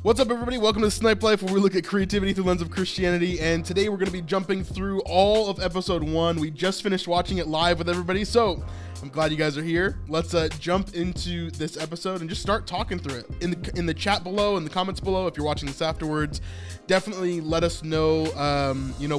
What's up, everybody? Welcome to Snipe Life, where we look at creativity through the lens of Christianity. And today we're going to be jumping through all of episode 1. We just finished watching it live with everybody, so I'm glad you guys are here. Let's jump into this episode and just start talking through it. In the chat below, in the comments below, if you're watching this afterwards, definitely let us know,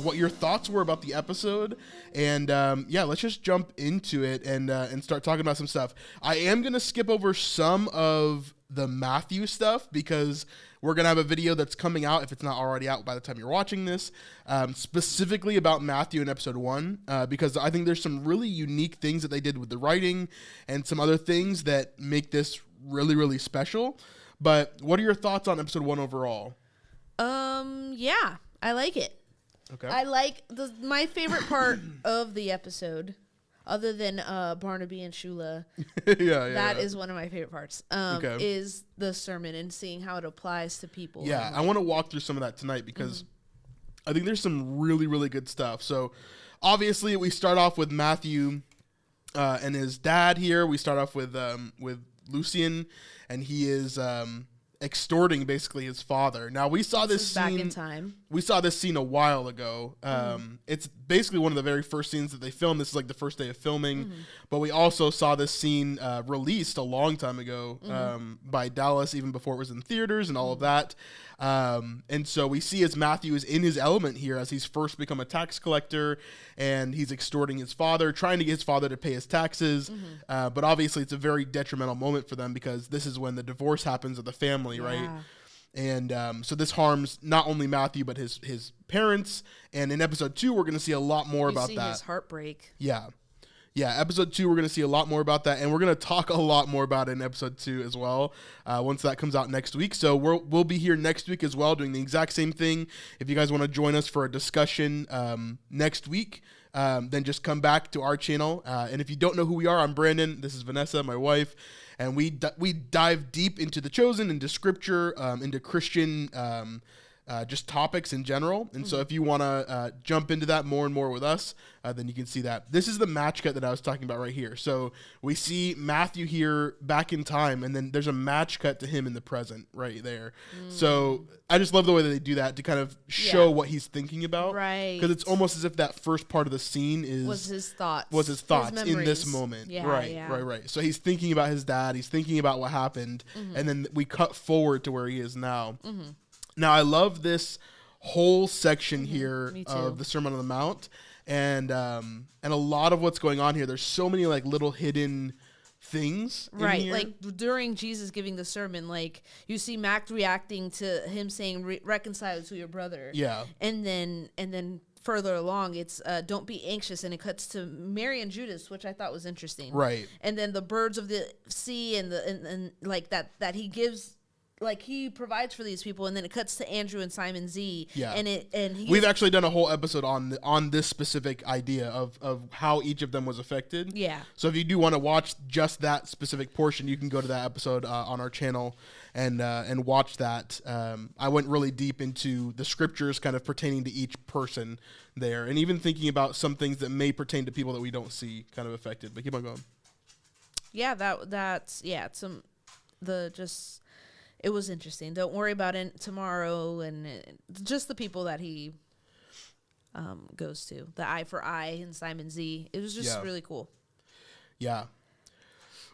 what your thoughts were about the episode. And let's just jump into it and start talking about some stuff. I am going to skip over some of the Matthew stuff because we're going to have a video that's coming out, if it's not already out by the time you're watching this, specifically about Matthew in episode 1, because I think there's some really unique things that they did with the writing and some other things that make this really, really special. But what are your thoughts on episode 1 overall? Yeah, I like it. Okay. I like my favorite part of the episode, other than Barnaby and Shula. That is one of my favorite parts. Is the sermon and seeing how it applies to people. Yeah, I want to walk through some of that tonight because I think there's some really, really good stuff. So obviously we start off with Matthew and his dad here. We start off with Lucian, and he is extorting basically his father. Now we saw this scene back in time. We saw this scene a while ago. It's basically one of the very first scenes that they filmed. This is like the first day of filming, but we also saw this scene released a long time ago by Dallas, even before it was in theaters and all of that. And so we see as Matthew is in his element here as he's first become a tax collector and he's extorting his father, trying to get his father to pay his taxes. But obviously it's a very detrimental moment for them because this is when the divorce happens of the family, right? And so this harms not only Matthew, but his parents. And in episode 2, we're going to see a lot more about that. His heartbreak. Yeah, episode 2, we're going to see a lot more about that, and we're going to talk a lot more about it in episode 2 as well, once that comes out next week. So we'll be here next week as well, doing the exact same thing. If you guys want to join us for a discussion next week, then just come back to our channel. And if you don't know who we are, I'm Brandon. This is Vanessa, my wife, and we dive deep into the Chosen, into Scripture, into Christian just topics in general. And so if you want to jump into that more and more with us, then you can see that. This is the match cut that I was talking about right here. So we see Matthew here back in time, and then there's a match cut to him in the present right there. So I just love the way that they do that to kind of show what he's thinking about. Right. Because it's almost as if that first part of the scene was his thoughts. His in this moment. Right. So he's thinking about his dad. He's thinking about what happened. And then we cut forward to where he is now. Now, I love this whole section here of the Sermon on the Mount, and a lot of what's going on here. There's so many like little hidden things, right? Like during Jesus giving the sermon, like you see Mac reacting to him saying, "Reconcile to your brother." Yeah, and then further along, it's "Don't be anxious," and it cuts to Mary and Judas, which I thought was interesting. Right, and then the birds of the sea and like that he gives. Like he provides for these people, and then it cuts to Andrew and Simon Z. Yeah, and we've actually done a whole episode on this specific idea of how each of them was affected. Yeah. So if you do want to watch just that specific portion, you can go to that episode on our channel and watch that. I went really deep into the scriptures, kind of pertaining to each person there, and even thinking about some things that may pertain to people that we don't see kind of affected. But keep on going. Yeah, it was interesting. Don't worry about it tomorrow, and just the people that he goes to. The Eye for Eye and Simon Z. It was just really cool. Yeah.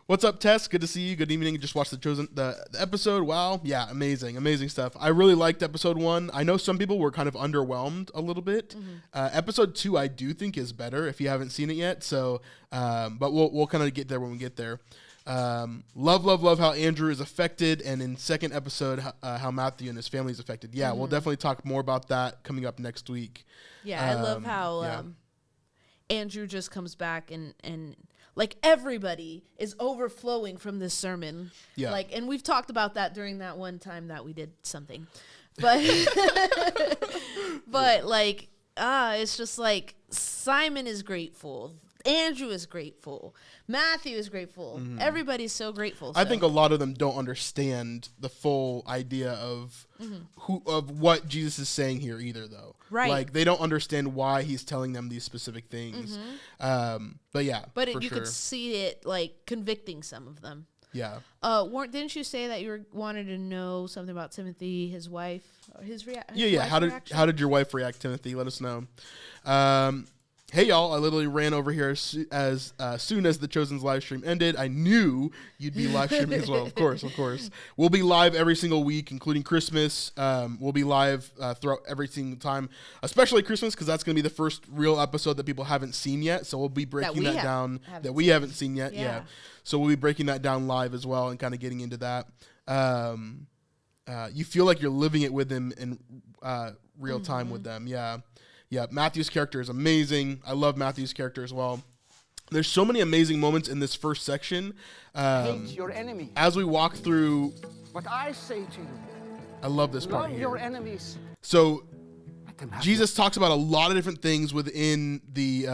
What's up, Tess? Good to see you. Good evening. Just watched the episode. Wow. Yeah, amazing stuff. I really liked episode 1. I know some people were kind of underwhelmed a little bit. Episode 2, I do think is better if you haven't seen it yet. So, but we'll kind of get there when we get there. Love how Andrew is affected, and in second episode how Matthew and his family is affected. Yeah, we'll definitely talk more about that coming up next week. Yeah, I love how Andrew just comes back and like everybody is overflowing from this sermon. Yeah, like, and we've talked about that during that one time that we did something, but but like it's just like Simon is grateful. Andrew is grateful. Matthew is grateful. Everybody's so grateful. I think a lot of them don't understand the full idea of of what Jesus is saying here either, though. Right. Like, they don't understand why he's telling them these specific things. But yeah, but you could see it like convicting some of them. Yeah. Didn't you say that you wanted to know something about Timothy, his wife, or his reaction? Yeah. How did your wife react, Timothy? Let us know. Hey y'all, I literally ran over here as soon as the Chosen's live stream ended. I knew you'd be live streaming as well. Of course. We'll be live every single week, including Christmas. We'll be live throughout every single time, especially Christmas, because that's going to be the first real episode that people haven't seen yet. So we'll be breaking that down that we haven't seen yet. Yeah. So we'll be breaking that down live as well and kind of getting into that. You feel like you're living it with them in real time with them. Yeah. Yeah, Matthew's character is amazing. I love Matthew's character as well. There's so many amazing moments in this first section. Hate your enemy. As we walk through, But I say to you, I love this part love here. your enemies. So Let them have Jesus talks about a lot of different things within the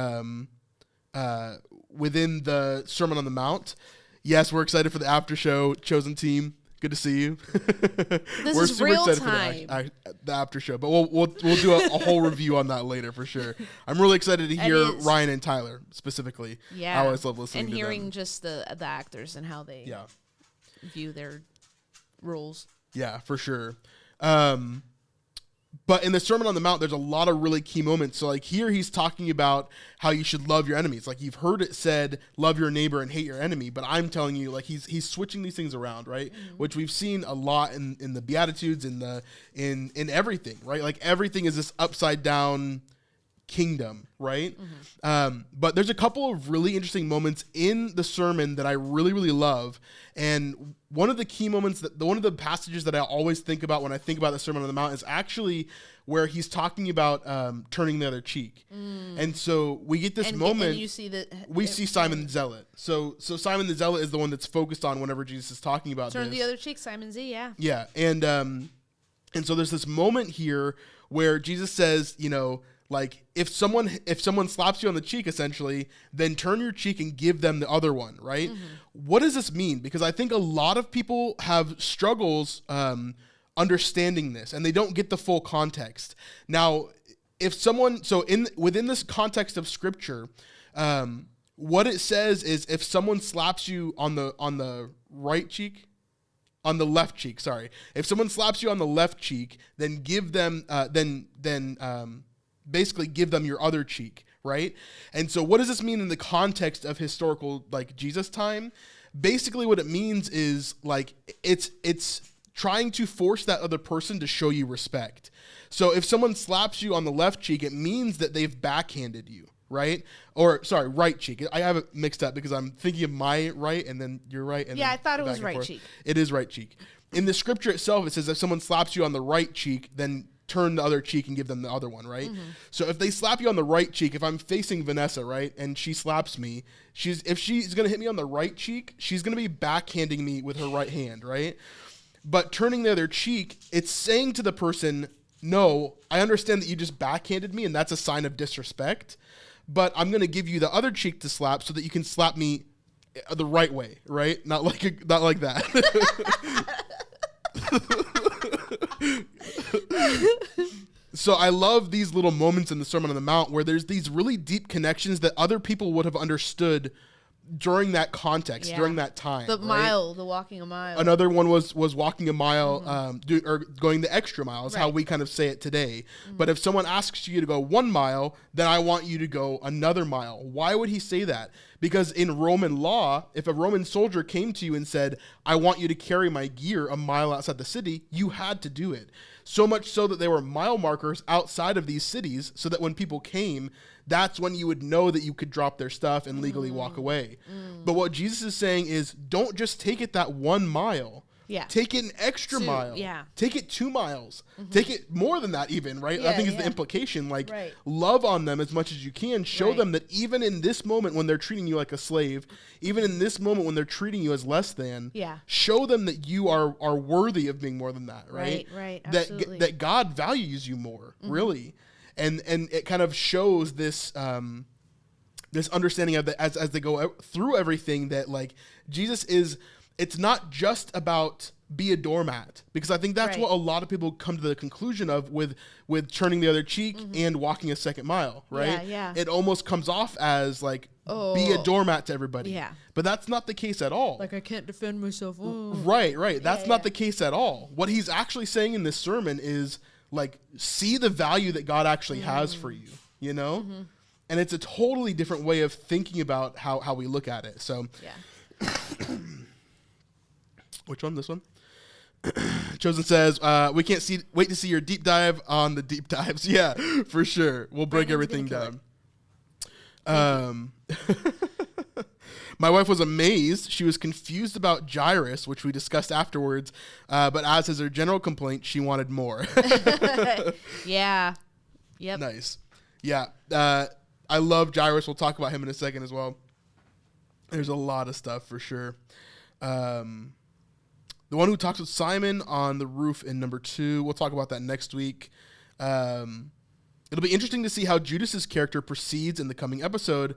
Sermon on the Mount. Yes, we're excited for the after show, Chosen Team. Good to see you. We're is real time. For the after show, but we'll do a whole review on that later for sure. I'm really excited to hear Ryan and Tyler specifically. Yeah, I always love listening and to hearing them. just the actors and how they view their roles. Yeah, for sure. But in the Sermon on the Mount, there's a lot of really key moments. So like here, he's talking about how you should love your enemies. Like you've heard it said, love your neighbor and hate your enemy. But I'm telling you, like he's switching these things around, right? Mm-hmm. Which we've seen a lot in the Beatitudes, in everything, right? Like everything is this upside down kingdom, right? Mm-hmm. But there's a couple of really interesting moments in the sermon that I really, really love. And one of the key moments one of the passages that I always think about when I think about the Sermon on the Mount is actually where he's talking about turning the other cheek. And so we get this moment. And you see we see Simon the Zealot. So Simon the Zealot is the one that's focused on whenever Jesus is talking about turn the other cheek, Simon Z. Yeah. Yeah, and so there's this moment here where Jesus says, like if someone slaps you on the cheek, essentially, then turn your cheek and give them the other one, right? Mm-hmm. What does this mean? Because I think a lot of people have struggles understanding this, and they don't get the full context. Now, within this context of Scripture, what it says is if someone slaps you on the right cheek. On the left cheek, sorry. If someone slaps you on the left cheek, then give them basically give them your other cheek, right? And so what does this mean in the context of historical, like, Jesus time? Basically what it means is, like, it's trying to force that other person to show you respect. So if someone slaps you on the left cheek, it means that they've backhanded you, right? Or, sorry, right cheek. I have it mixed up because I'm thinking of my right and then your right. And I thought it was right cheek. It is right cheek. In the scripture itself, it says if someone slaps you on the right cheek, then turn the other cheek and give them the other one, right? Mm-hmm. So if they slap you on the right cheek, if I'm facing Vanessa, right, and she slaps me, if she's going to hit me on the right cheek, she's going to be backhanding me with her right hand, right? But turning the other cheek, it's saying to the person, no, I understand that you just backhanded me and that's a sign of disrespect, but I'm going to give you the other cheek to slap so that you can slap me the right way, right? Not like that. So I love these little moments in the Sermon on the Mount where there's these really deep connections that other people would have understood during that context, during that time. The mile, the walking a mile. Another one was walking a mile, or going the extra mile is how we kind of say it today. Mm-hmm. But if someone asks you to go 1 mile, then I want you to go another mile. Why would he say that? Because in Roman law, if a Roman soldier came to you and said, I want you to carry my gear a mile outside the city, you had to do it. So much so that there were mile markers outside of these cities so that when people came, that's when you would know that you could drop their stuff and legally walk away. But what Jesus is saying is, don't just take it that 1 mile. Yeah. Take it an extra mile. Yeah. Take it 2 miles. Mm-hmm. Take it more than that even, right? I think is the implication. Like, love on them as much as you can. Show them that even in this moment when they're treating you like a slave, even in this moment when they're treating you as less than, show them that you are worthy of being more than that, right? Right, absolutely. That God values you more, really. And it kind of shows this this understanding of that as they go through everything, that like Jesus is it's not just about be a doormat, because I think that's what a lot of people come to the conclusion of with turning the other cheek and walking a second mile, right? Yeah. It almost comes off as like be a doormat to everybody. Yeah. But that's not the case at all. Like I can't defend myself. Right. That's not the case at all. What he's actually saying in this sermon is like, see the value that God actually has for you, you know? And it's a totally different way of thinking about how we look at it. So which one? This one? Chosen says, we can't wait to see your deep dive on the deep dives. Yeah, for sure. We'll break everything down. My wife was amazed. She was confused about Jairus, which we discussed afterwards. But as is her general complaint, she wanted more. Yeah. Yep. Nice. Yeah. I love Jairus. We'll talk about him in a second as well. There's a lot of stuff for sure. The one who talks with Simon on the roof in number 2. We'll talk about that next week. It'll be interesting to see how Judas's character proceeds in the coming episode,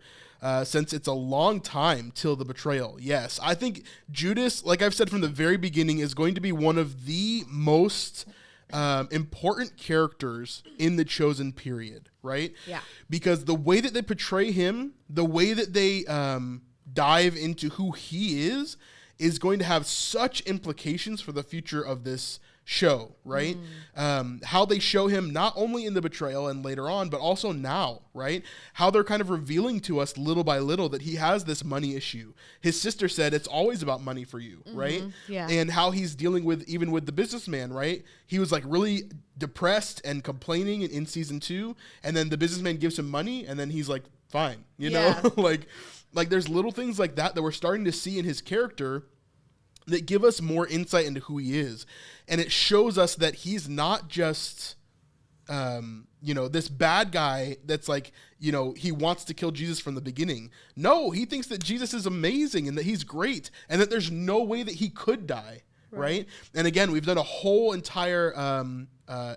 since it's a long time till the betrayal. Yes, I think Judas, like I've said from the very beginning, is going to be one of the most important characters in the Chosen period, right? Yeah. Because the way that they portray him, the way that they dive into who he is going to have such implications for the future of this show, right? How they show him not only in the betrayal and later on, but also now, right? How they're kind of revealing to us little by little that he has this money issue. His sister said it's always about money for you, right? Yeah. And how he's dealing with, even with the businessman, right? He was like really depressed and complaining in season 2, and then the businessman gives him money, and then he's like, fine, you know? Like there's little things like that we're starting to see in his character that give us more insight into who he is. And it shows us that he's not just, this bad guy that's like, he wants to kill Jesus from the beginning. No, he thinks that Jesus is amazing and that he's great and that there's no way that he could die, right? And again, we've done a whole entire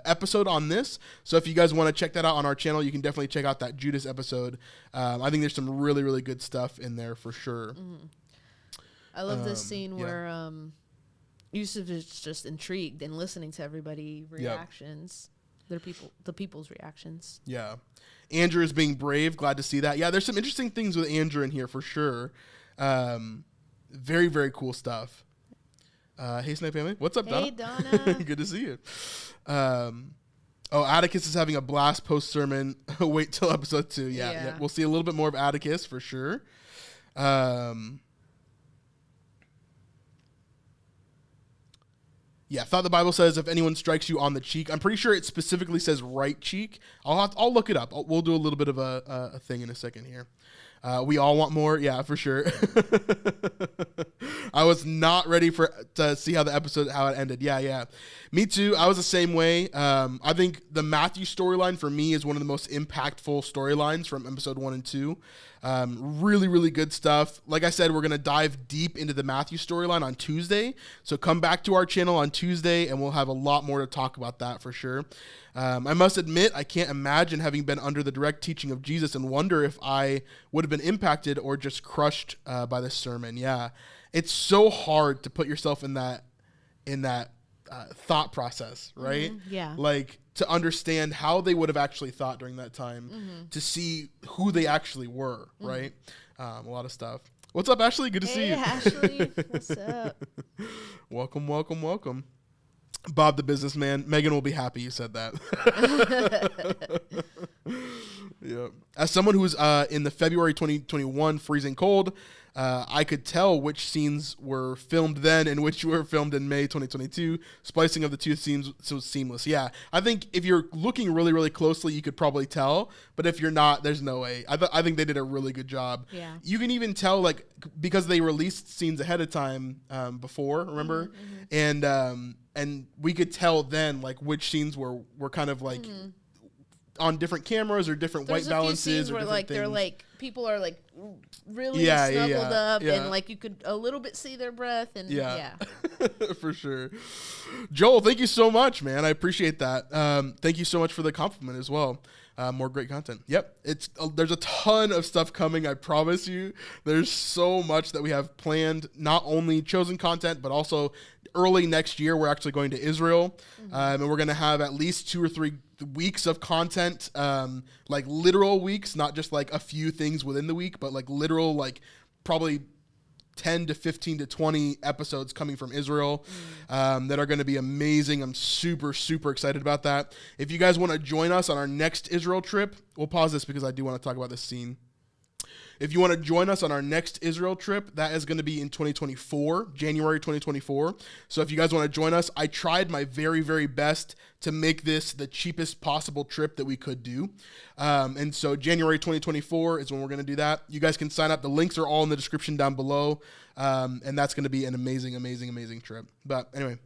episode on this. So if you guys want to check that out on our channel, you can definitely check out that Judas episode. I think there's some really, really good stuff in there for sure. I love this scene where Yusuf is just intrigued and listening to everybody reactions, the people's reactions. Yeah. Andrew is being brave. Glad to see that. Yeah, there's some interesting things with Andrew in here for sure. Very, very cool stuff. Hey, Snipe Family. What's up, Donna? Hey, Donna. Good to see you. Atticus is having a blast post-sermon. Wait till episode 2. Yeah. We'll see a little bit more of Atticus for sure. Yeah, thought the Bible says if anyone strikes you on the cheek. I'm pretty sure it specifically says right cheek. I'll look it up. We'll do a little bit of a thing in a second here. We all want more. Yeah, for sure. I was not ready to see how it ended. Yeah. Me too. I was the same way. I think the Matthew storyline for me is one of the most impactful storylines from episode 1 and 2. Really, really good stuff. Like I said, we're going to dive deep into the Matthew storyline on Tuesday. So come back to our channel on Tuesday and we'll have a lot more to talk about that for sure. I must admit, I can't imagine having been under the direct teaching of Jesus and wonder if I would have been impacted or just crushed by this sermon. Yeah, it's so hard to put yourself in that thought process, right? Yeah. Like to understand how they would have actually thought during that time, to see who they actually were, right? A lot of stuff. What's up, Ashley? Good to see you. Hey, Ashley. What's up? Welcome. Bob the businessman. Megan will be happy you said that. Yeah. As someone who was in the February 2021 freezing cold, I could tell which scenes were filmed then and which were filmed in May 2022. Splicing of the two scenes was seamless. Yeah, I think if you're looking really, really closely, you could probably tell. But if you're not, there's no way. I think they did a really good job. Yeah. You can even tell, like, because they released scenes ahead of time before, remember? And we could tell then, like, which scenes were kind of like on different cameras or different white balances. There's a few scenes or where different like things. they're like people are like really snuggled up yeah. and like you could a little bit see their breath and yeah. For sure. Joel, thank you so much, man. I appreciate that. Thank you so much for the compliment as well. more great content. Yep, there's a ton of stuff coming. I promise you. There's so much that we have planned. Not only Chosen content, but also early next year we're actually going to Israel, and we're going to have at least 2 or 3 weeks of content, like literal weeks, not just like a few things within the week, but like literal, like probably 10 to 15 to 20 episodes coming from Israel that are going to be amazing. I'm super, super excited about that. If you guys want to join us on our next Israel trip, we'll pause this because I do want to talk about this scene. If you want to join us on our next Israel trip, that is going to be in 2024, January 2024. So if you guys want to join us, I tried my very, very best to make this the cheapest possible trip that we could do. And so January 2024 is when we're going to do that. You guys can sign up. The links are all in the description down below. And that's going to be an amazing, amazing, amazing trip. But anyway.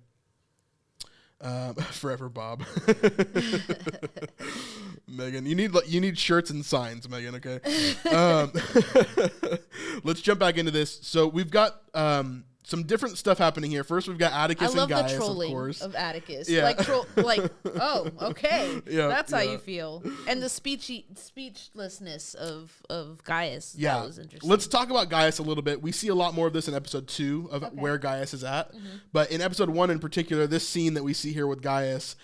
Forever Bob. Megan, you need shirts and signs, Megan, okay? Let's jump back into this. So we've got some different stuff happening here. First, we've got Atticus and Gaius, I love the trolling of course. of Atticus. Yeah. Oh, okay. Yeah, That's how you feel. And the speechlessness of Gaius. Yeah. That was interesting. Let's talk about Gaius a little bit. We see a lot more of this in episode 2 of where Gaius is at. But in episode 1 in particular, this scene that we see here with Gaius,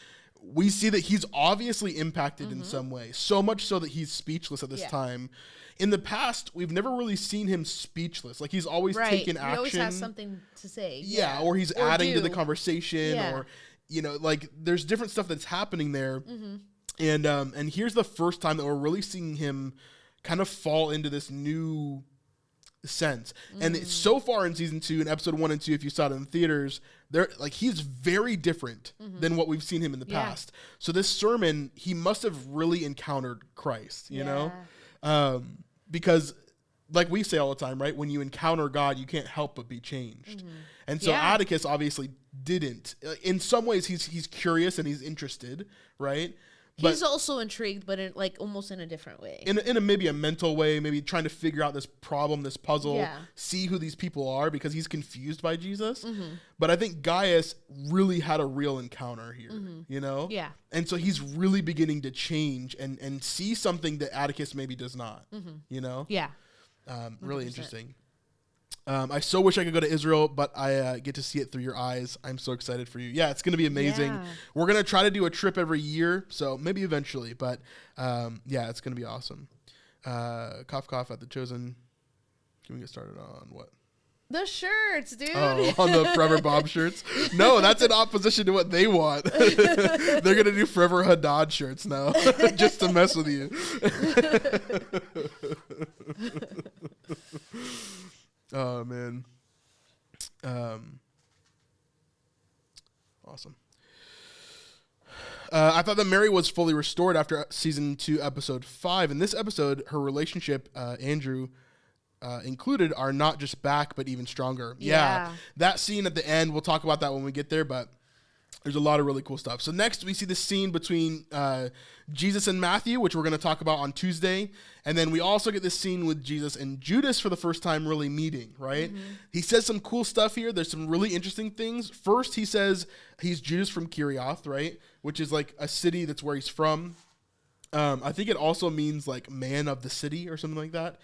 we see that he's obviously impacted in some way. So much so that he's speechless at this time. In the past, we've never really seen him speechless. Like, he's always taken action. He always has something to say. Yeah, or he's adding to the conversation, or, you know, like, there's different stuff that's happening there. And here's the first time that we're really seeing him kind of fall into this new sense. And it's so far in season 2, in episode 1 and 2, if you saw it in theaters, he's very different than what we've seen him in the past. So this sermon, he must have really encountered Christ, you know? Because, like we say all the time, right? When you encounter God, you can't help but be changed. And so Atticus obviously didn't. In some ways, he's curious and he's interested, right? But he's also intrigued, but almost in a different way. In a maybe a mental way, maybe trying to figure out this problem, this puzzle, see who these people are, because he's confused by Jesus. But I think Gaius really had a real encounter here, you know? Yeah. And so he's really beginning to change and see something that Atticus maybe does not, you know? Yeah. Really interesting. I so wish I could go to Israel, but I get to see it through your eyes. I'm so excited for you. Yeah, it's going to be amazing. Yeah. We're going to try to do a trip every year, so maybe eventually. But, yeah, it's going to be awesome. Cough, cough at the Chosen. Can we get started on what? The shirts, dude. Oh, on the Forever Bob shirts? No, that's in opposition to what they want. They're going to do Forever Haddad shirts now, just to mess with you. Oh, man. Awesome. I thought that Mary was fully restored after season 2, episode 5. In this episode, her relationship, Andrew included, are not just back, but even stronger. Yeah. That scene at the end, we'll talk about that when we get there, but there's a lot of really cool stuff. So next, we see the scene between Jesus and Matthew, which we're going to talk about on Tuesday. And then we also get this scene with Jesus and Judas for the first time really meeting, right? He says some cool stuff here. There's some really interesting things. First, he says he's Judas from Kerioth, right? Which is like a city that's where he's from. I think it also means like man of the city or something like that.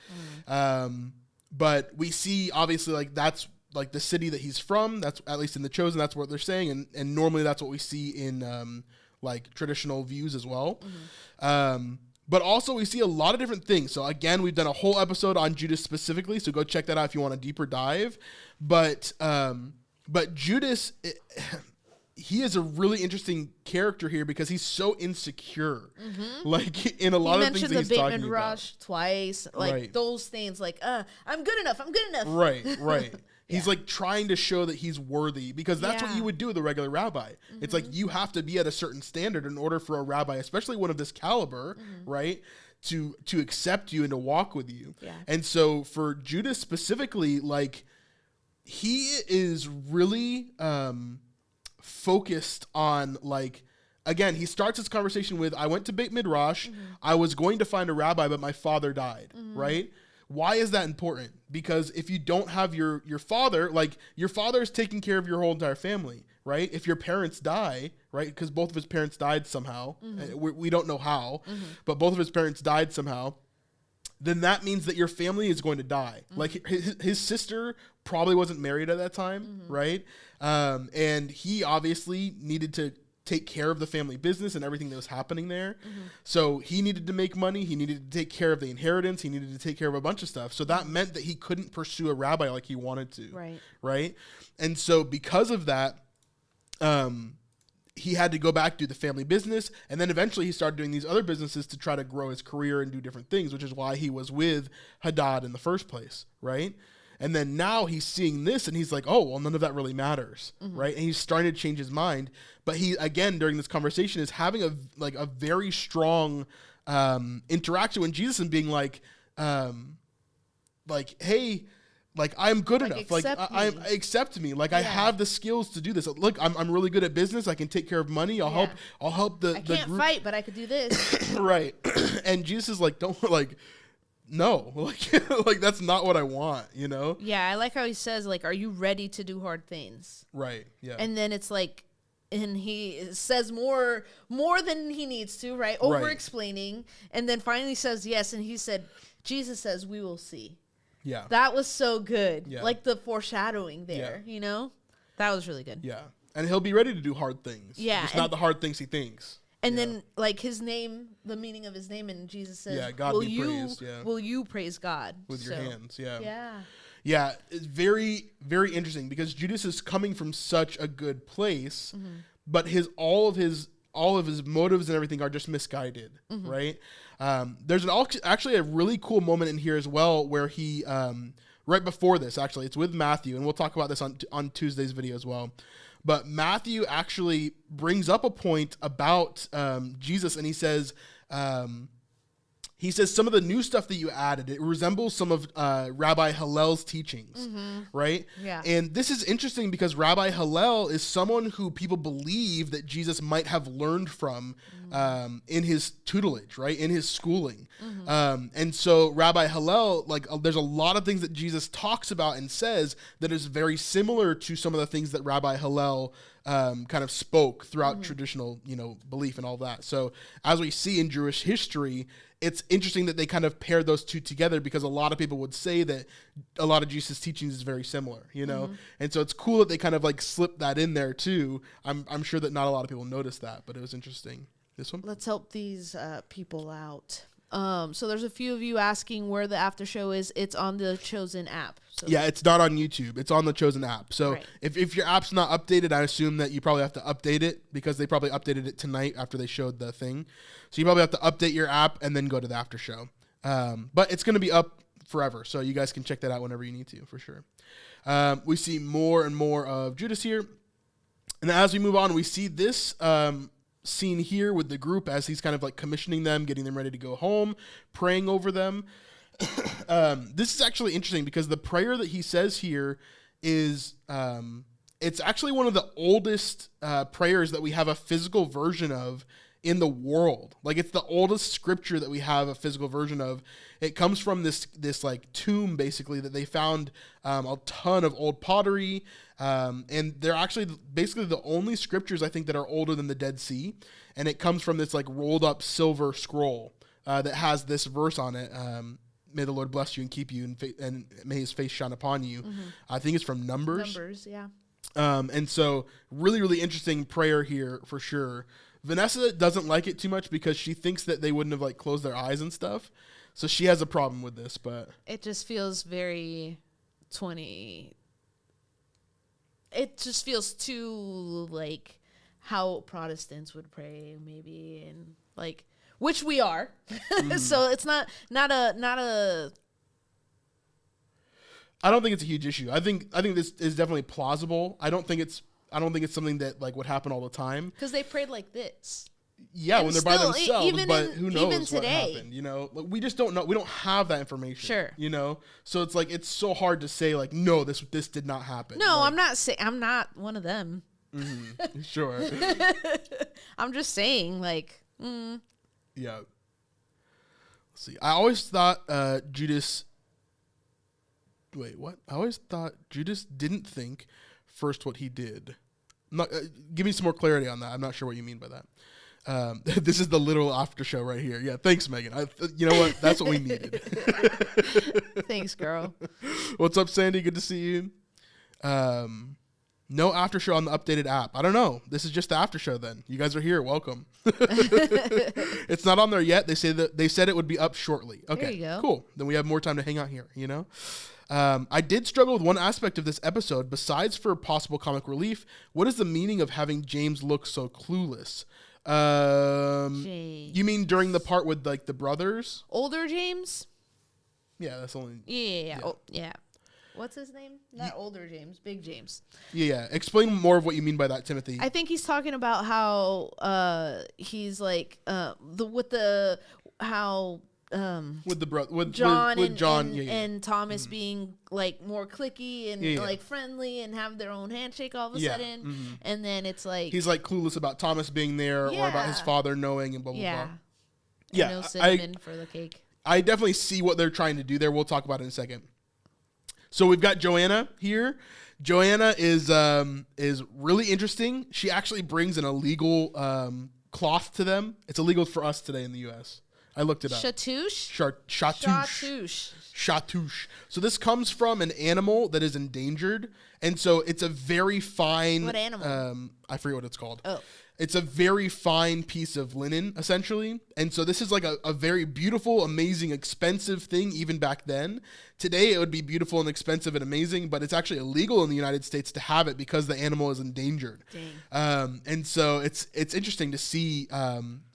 But we see, obviously, like that's like the city that he's from. That's at least in the Chosen, that's what they're saying. And normally that's what we see in like traditional views as well. But also we see a lot of different things. So again, we've done a whole episode on Judas specifically. So go check that out if you want a deeper dive. But Judas, he is a really interesting character here because he's so insecure. Like in a lot of things that he's talking about. He mentioned the Bateman Rush twice. Like those things like, I'm good enough. Right. He's like trying to show that he's worthy because that's what you would do with a regular rabbi. It's like you have to be at a certain standard in order for a rabbi, especially one of this caliber, right, to accept you and to walk with you. And so for Judas specifically, like he is really focused on like, again, he starts his conversation with, I went to Beit Midrash. I was going to find a rabbi, but my father died, right? why is that important? Because if you don't have your father, like your father is taking care of your whole entire family, right? If your parents die, right? Because both of his parents died somehow. We don't know how, but both of his parents died somehow. Then that means that your family is going to die. Like his sister probably wasn't married at that time, right? And he obviously needed to take care of the family business and everything that was happening there. So he needed to make money. He needed to take care of the inheritance. He needed to take care of a bunch of stuff. So that meant that he couldn't pursue a rabbi like he wanted to. Right. And so because of that, he had to go back, do the family business. And then eventually he started doing these other businesses to try to grow his career and do different things, which is why he was with Hadad in the first place. Right. And then now he's seeing this and he's like, oh, well, none of that really matters. Right. And he's starting to change his mind. But he, again, during this conversation is having a very strong interaction with Jesus and being like, hey, like I'm good enough. Like accept me. Like I have the skills to do this. Look, I'm really good at business. I can take care of money. I'll help the can't group fight, but I could do this. Right. And Jesus is like, don't like, no, like that's not what I want, you know? Yeah, I like how he says, like, are you ready to do hard things? Right, yeah. And then it's like, and he says more than he needs to, right? Over-explaining. And then finally says yes, and he said, Jesus says, we will see. Yeah. That was so good. Yeah. Like the foreshadowing there, you know? That was really good. Yeah. And he'll be ready to do hard things. Yeah. It's not the hard things he thinks. And then, like, his name, the meaning of his name, and Jesus says, God will be praised. Yeah. Will you praise God? With your hands, yeah. Yeah. Yeah, it's very, very interesting because Judas is coming from such a good place, but all of his motives and everything are just misguided, right? There's actually a really cool moment in here as well where he, right before this, actually, it's with Matthew, and we'll talk about this on Tuesday's video as well. But Matthew actually brings up a point about Jesus, and he says some of the new stuff that you added, it resembles some of Rabbi Hillel's teachings, right? Yeah. And this is interesting because Rabbi Hillel is someone who people believe that Jesus might have learned from in his tutelage, right? In his schooling. And so Rabbi Hillel, like there's a lot of things that Jesus talks about and says that is very similar to some of the things that Rabbi Hillel kind of spoke throughout traditional, belief and all that. So as we see in Jewish history, it's interesting that they kind of pair those two together because a lot of people would say that a lot of Jesus' teachings is very similar, And so it's cool that they kind of like slip that in there too. I'm sure that not a lot of people noticed that, but it was interesting. This one? Let's help these people out. So there's a few of you asking where the after show is. It's on the Chosen app. So yeah, it's not on YouTube. It's on the Chosen app. So if your app's not updated, I assume that you probably have to update it because they probably updated it tonight after they showed the thing. So you probably have to update your app and then go to the after show. But it's going to be up forever, so you guys can check that out whenever you need to, for sure. We see more and more of Judas here. And as we move on, we see this scene here with the group as he's kind of like commissioning them, getting them ready to go home, praying over them. This is actually interesting because the prayer that he says here is it's actually one of the oldest prayers that we have a physical version of in the world. Like it's the oldest scripture that we have a physical version of. It comes from this like tomb basically that they found a ton of old pottery, and they're actually basically the only scriptures I think that are older than the Dead Sea, and it comes from this like rolled up silver scroll that has this verse on it. May the Lord bless you and keep you, and may his face shine upon you. I think it's from Numbers. Numbers, yeah. And so really, really interesting prayer here for sure. Vanessa doesn't like it too much because she thinks that they wouldn't have like closed their eyes and stuff. So she has a problem with this, but it just feels very 20. It just feels too like how Protestants would pray maybe, and like, which we are. So it's not a I don't think it's a huge issue. I think this is definitely plausible. I don't think it's something that like would happen all the time. Because they prayed like this. Yeah, when they're by themselves, but who knows even today, what happened? Like, we just don't know. We don't have that information. Sure. So it's like it's so hard to say like, no, this did not happen. No, like, I'm not one of them. Sure. I'm just saying like. Yeah. Let's see. I always thought Judas Wait, what? I always thought Judas didn't think first what he did. Give me some more clarity on that. I'm not sure what you mean by that. This is the little after show right here. Yeah, thanks, Megan. You know what? That's what we needed. Thanks, girl. What's up, Sandy? Good to see you. No after show on the updated app. I don't know. This is just the after show then. You guys are here. Welcome. It's not on there yet. They said it would be up shortly. Okay, there you go. Cool. Then we have more time to hang out here, you know? I did struggle with one aspect of this episode. Besides for possible comic relief, what is the meaning of having James look so clueless? You mean during the part with like the brothers? Older James? Yeah, that's only... Yeah. Oh, yeah. What's his name? Not older James, big James. Yeah. Explain more of what you mean by that, Timothy. I think he's talking about how he's like with John and Thomas being like more cliquey and like friendly and have their own handshake all of a sudden, and then it's like he's like clueless about Thomas being there or about his father knowing and blah blah blah. Yeah, no cinnamon for the cake. I definitely see what they're trying to do there. We'll talk about it in a second. So we've got Joanna here. Joanna is really interesting. She actually brings an illegal cloth to them. It's illegal for us today in the U.S. I looked it up. Chatouche? Chatouche. So this comes from an animal that is endangered, and so it's a very fine... What animal? I forget what it's called. Oh. It's a very fine piece of linen, essentially. And so this is like a very beautiful, amazing, expensive thing even back then. Today it would be beautiful and expensive and amazing, but it's actually illegal in the United States to have it because the animal is endangered. Dang. And so it's interesting to see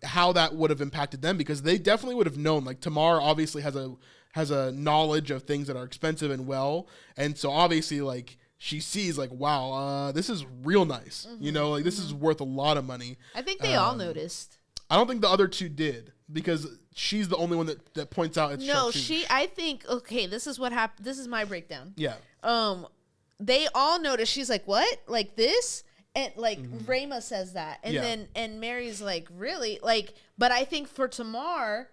how that would have impacted them, because they definitely would have known. Like Tamar obviously has a knowledge of things that are expensive and well. And so obviously like she sees like, wow, this is real nice. You know, like this is worth a lot of money. I think they all noticed. I don't think the other two did, because she's the only one that points out it's chartreuse. I think, okay, this is what happened. This is my breakdown. Yeah. They all noticed. She's like, what? Like this? And like Rayma says that. And then Mary's like, really? Like, but I think for Tamar,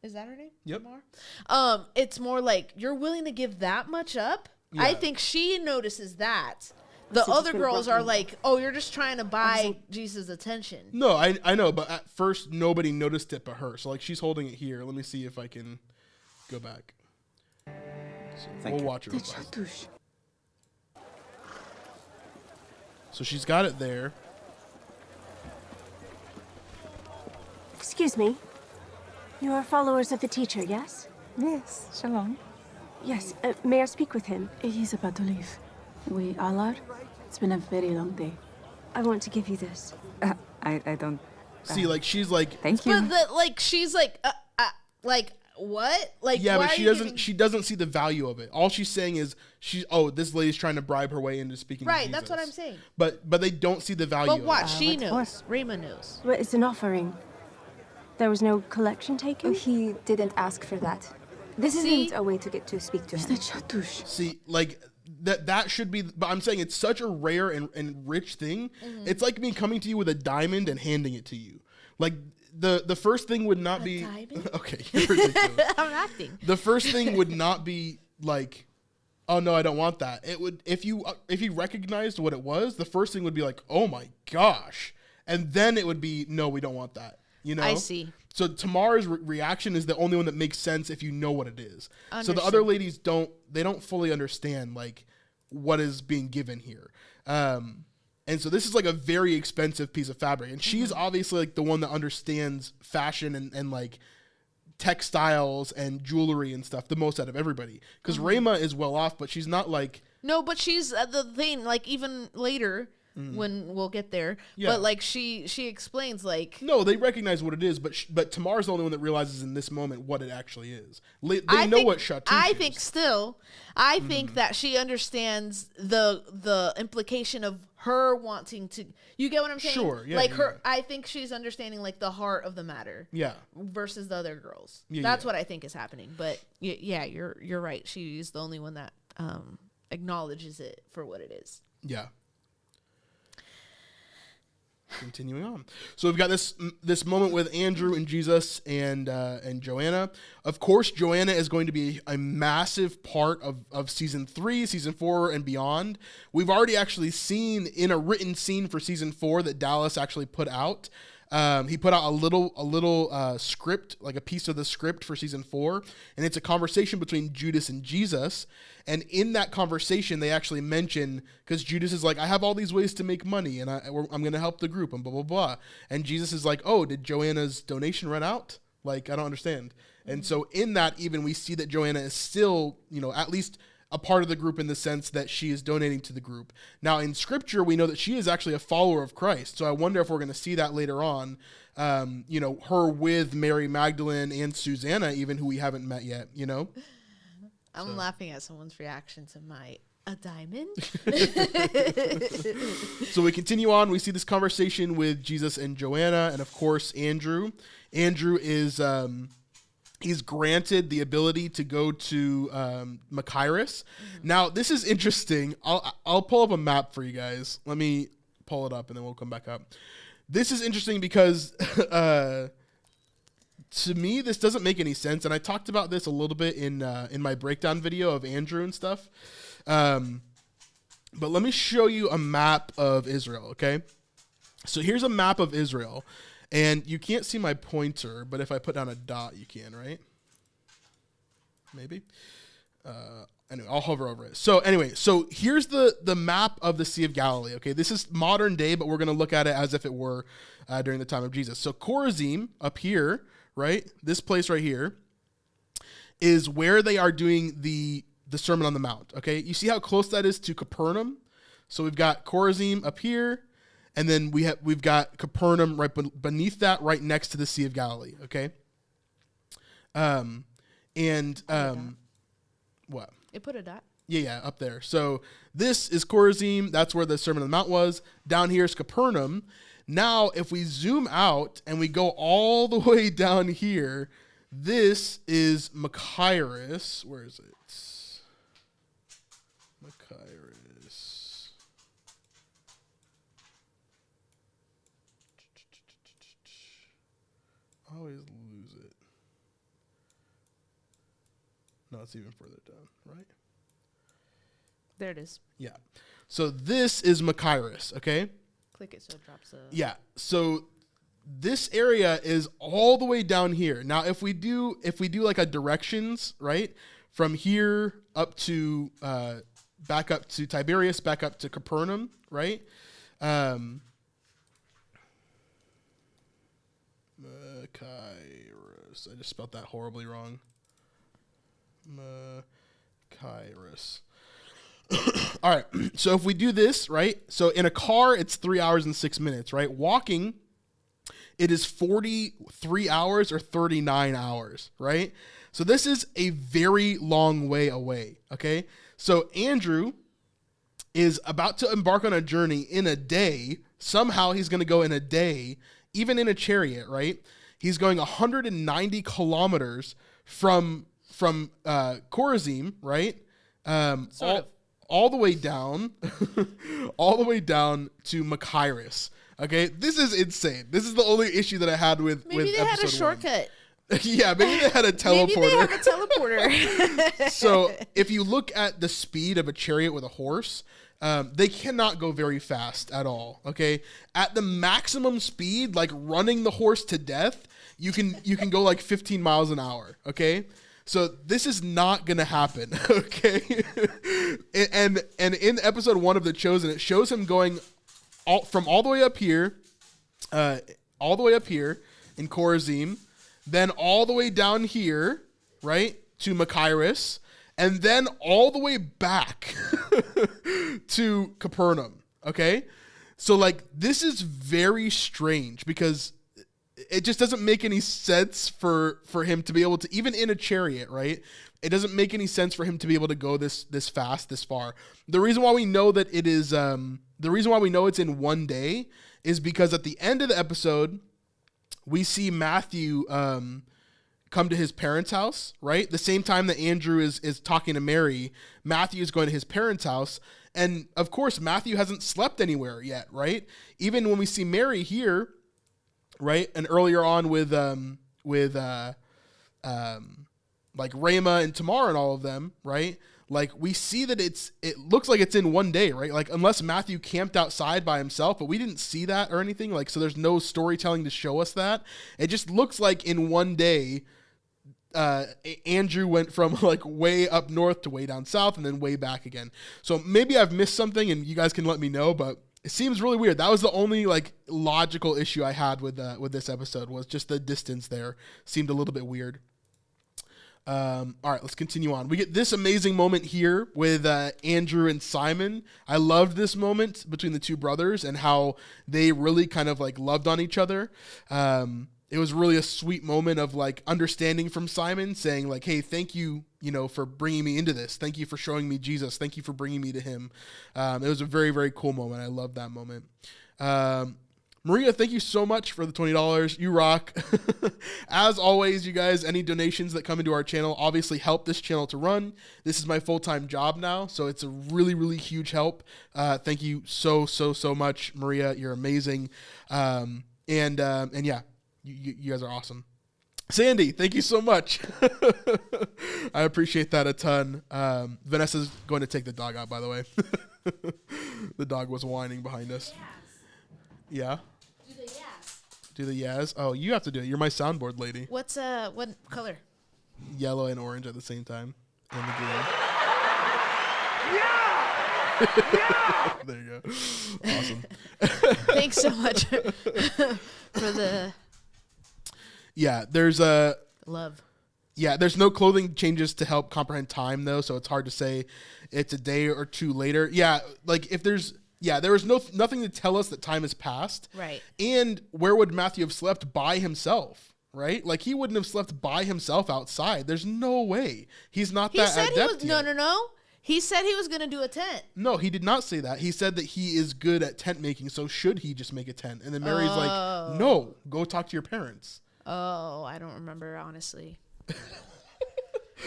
is that her name? Yep. Tamar? It's more like, you're willing to give that much up? Yeah. I think she notices that. The other girls are like, oh, you're just trying to buy Jesus' attention. No, I know, but at first nobody noticed it but her. So like she's holding it here. Let me see if I can go back. So we'll watch it. So she's got it there. Excuse me. You are followers of the teacher, yes? Yes, Shalom. Yes, may I speak with him? He's about to leave. We all are. It's been a very long day. I want to give you this. I don't... See, like, she's like... Thank you. But, she's like, what? Like, yeah, but she doesn't see the value of it. All she's saying is, this lady's trying to bribe her way into speaking to Jesus. Right, that's what I'm saying. But they don't see the value of it. But what? She knows. Rayma knows. But it's an offering. There was no collection taken? He didn't ask for that. This isn't a way to get to speak to him. It's the chatouche. See, like... That should be, but I'm saying it's such a rare and rich thing. It's like me coming to you with a diamond and handing it to you. Like the first thing would not be diamond? Okay, you're ridiculous. I'm acting. The first thing would not be like, oh no, I don't want that. It would, if you recognized what it was, the first thing would be like, oh my gosh, and then it would be, no, we don't want that. You know, I see. So Tamar's reaction is the only one that makes sense if you know what it is. So the other ladies don't fully understand like what is being given here. And so this is like a very expensive piece of fabric. And she's obviously like the one that understands fashion and like textiles and jewelry and stuff the most out of everybody. Because Rayma is well off, but she's not like... No, but she's the thing, like even later... when we'll get there, but like she explains like no, they recognize what it is, but Tamar's the only one that realizes in this moment what it actually is. They know what chatouche is. I think that she understands the implication of her wanting to. You get what I'm saying? Sure. Yeah. Like her, I think she's understanding like the heart of the matter. Yeah. Versus the other girls. Yeah, That's what I think is happening. But yeah, you're right. She's the only one that acknowledges it for what it is. Yeah. continuing on. So we've got this moment with Andrew and Jesus and Joanna. Of course, Joanna is going to be a massive part of season 3, season 4, and beyond. We've already actually seen in a written scene for season 4 that Dallas actually put out. He put out a little script, like a piece of the script for season 4, and it's a conversation between Judas and Jesus. And in that conversation, they actually mention, because Judas is like, I have all these ways to make money, and I'm going to help the group, and blah, blah, blah. And Jesus is like, oh, did Joanna's donation run out? Like, I don't understand. And so in that, even we see that Joanna is still, at least a part of the group in the sense that she is donating to the group. Now, in Scripture, we know that she is actually a follower of Christ. So I wonder if we're going to see that later on, her with Mary Magdalene and Susanna, even who we haven't met yet, I'm laughing at someone's reaction to a diamond. So we continue on. We see this conversation with Jesus and Joanna, and of course, Andrew. Andrew is, he's granted the ability to go to Machaerus. Mm-hmm. Now, this is interesting. I'll pull up a map for you guys. Let me pull it up, and then we'll come back up. This is interesting because to me, this doesn't make any sense, and I talked about this a little bit in my breakdown video of Andrew and stuff. But let me show you a map of Israel, okay? So here's a map of Israel, and you can't see my pointer, but if I put down a dot, you can, right? Maybe. Anyway, I'll hover over it. So here's the map of the Sea of Galilee, okay? This is modern day, but we're going to look at it as if it were during the time of Jesus. So Chorazim up here, right? This place right here is where they are doing the Sermon on the Mount, okay? You see how close that is to Capernaum? So we've got Chorazim up here, and then we've got Capernaum right beneath that, right next to the Sea of Galilee, okay? What? It put a dot. Yeah, up there. So this is Chorazim. That's where the Sermon on the Mount was. Down here is Capernaum. Now, if we zoom out and we go all the way down here, this is Machaerus. Where is it? Machaerus. I always lose it. No, it's even further down, right? There it is. Yeah. So this is Machaerus, okay? Click it so it drops a... Yeah. So this area is all the way down here. Now, if we do like a directions, right? From here up to back up to Tiberias, back up to Capernaum, right? Machaerus. I just spelled that horribly wrong. Machaerus. All right. So if we do this, right? So in a car, it's 3 hours and 6 minutes, right? Walking, it is 43 hours or 39 hours, right? So this is a very long way away, okay? So Andrew is about to embark on a journey in a day. Somehow he's going to go in a day, even in a chariot, right? He's going 190 kilometers from Chorazim, right? All the way down, all the way down to Machaerus. Okay, this is insane. This is the only issue that I had with maybe they had a shortcut. Yeah, maybe they had a teleporter. Maybe they have a teleporter. So if you look at the speed of a chariot with a horse, they cannot go very fast at all. Okay, at the maximum speed, like running the horse to death, you can go like 15 miles an hour. Okay. So this is not going to happen, okay? and in episode 1 of The Chosen, it shows him going all the way up here in Chorazim, then all the way down here, right, to Machaerus, and then all the way back to Capernaum, okay? So, like, this is very strange because it just doesn't make any sense for him to be able to, even in a chariot, right? It doesn't make any sense for him to be able to go this fast, this far. The reason why we know that it is, the reason why we know it's in one day is because at the end of the episode, we see Matthew come to his parents' house, right? The same time that Andrew is talking to Mary, Matthew is going to his parents' house, And of course, Matthew hasn't slept anywhere yet, right? Even when we see Mary here, right? And earlier on with like Rhema and Tamar and all of them, right? Like we see that it looks like it's in one day, right? Like unless Matthew camped outside by himself, but we didn't see that or anything. Like, so there's no storytelling to show us that. It just looks like in one day, Andrew went from like way up north to way down south and then way back again. So maybe I've missed something and you guys can let me know, but it seems really weird. That was the only like logical issue I had with this episode, was just the distance there seemed a little bit weird. All right, let's continue on. We get this amazing moment here with Andrew and Simon. I loved this moment between the two brothers and how they really kind of like loved on each other. It was really a sweet moment of like understanding from Simon, saying like, hey, thank you, for bringing me into this. Thank you for showing me Jesus. Thank you for bringing me to him. It was a very, very cool moment. I love that moment. Maria, thank you so much for the $20. You rock. As always, you guys, any donations that come into our channel obviously help this channel to run. This is my full-time job now, so it's a really, really huge help. Thank you so much, Maria. You're amazing. And yeah, you guys are awesome. Sandy, thank you so much. I appreciate that a ton. Vanessa's going to take the dog out, by the way. The dog was whining behind us. Yeah. Do the Yaz. Oh, you have to do it. You're my soundboard lady. What color? Yellow and orange at the same time. And the green. Yeah! There you go. Awesome. Thanks so much for the there's love. Yeah, there's no clothing changes to help comprehend time though, so it's hard to say it's a day or two later. Yeah, like if there's there was nothing to tell us that time has passed. Right. And where would Matthew have slept by himself? Right? Like he wouldn't have slept by himself outside. There's no way. He's not that adept yet. No. He said he was going to do a tent. No, he did not say that. He said that he is good at tent making, so should he just make a tent? And then Mary's like, no, go talk to your parents. Oh, I don't remember, honestly.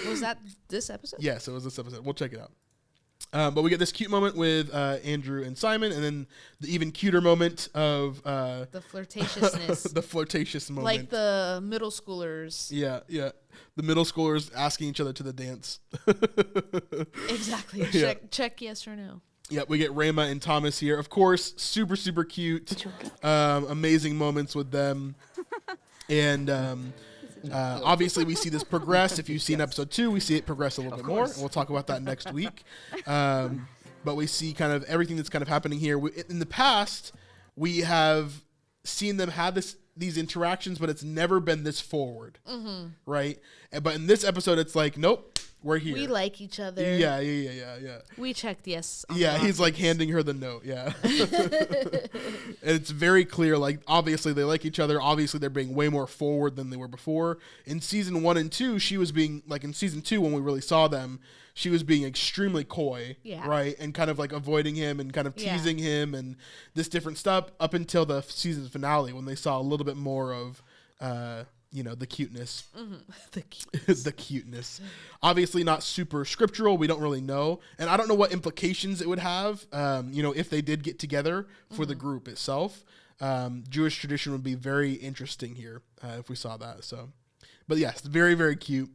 Was that this episode? Yes, it was this episode. We'll check it out. But we get this cute moment with Andrew and Simon, and then the even cuter moment of the flirtatiousness. The flirtatious moment. Like the middle schoolers. Yeah. The middle schoolers asking each other to the dance. Exactly. Check yes or no. Yeah, we get Rhema and Thomas here. Of course, super, super cute. Amazing moments with them. And obviously, we see this progress. If you've seen episode 2, we see it progress a little bit more. And we'll talk about that next week. But we see kind of everything that's kind of happening here. In the past, we have seen them have these interactions, but it's never been this forward, right? But in this episode, it's like, nope, we're here. We like each other. Yeah. We checked yes. Yeah, he's like handing her the note. Yeah. And it's very clear, like, obviously they like each other. Obviously they're being way more forward than they were before. In season 1 and 2, she was being, like, in season 2, when we really saw them, she was being extremely coy, right? And kind of like avoiding him and kind of teasing him and this different stuff up until the season finale, when they saw a little bit more of, the cuteness. The cuteness. Obviously not super scriptural. We don't really know. And I don't know what implications it would have, if they did get together for the group itself. Jewish tradition would be very interesting here if we saw that. So, but yes, very, very cute.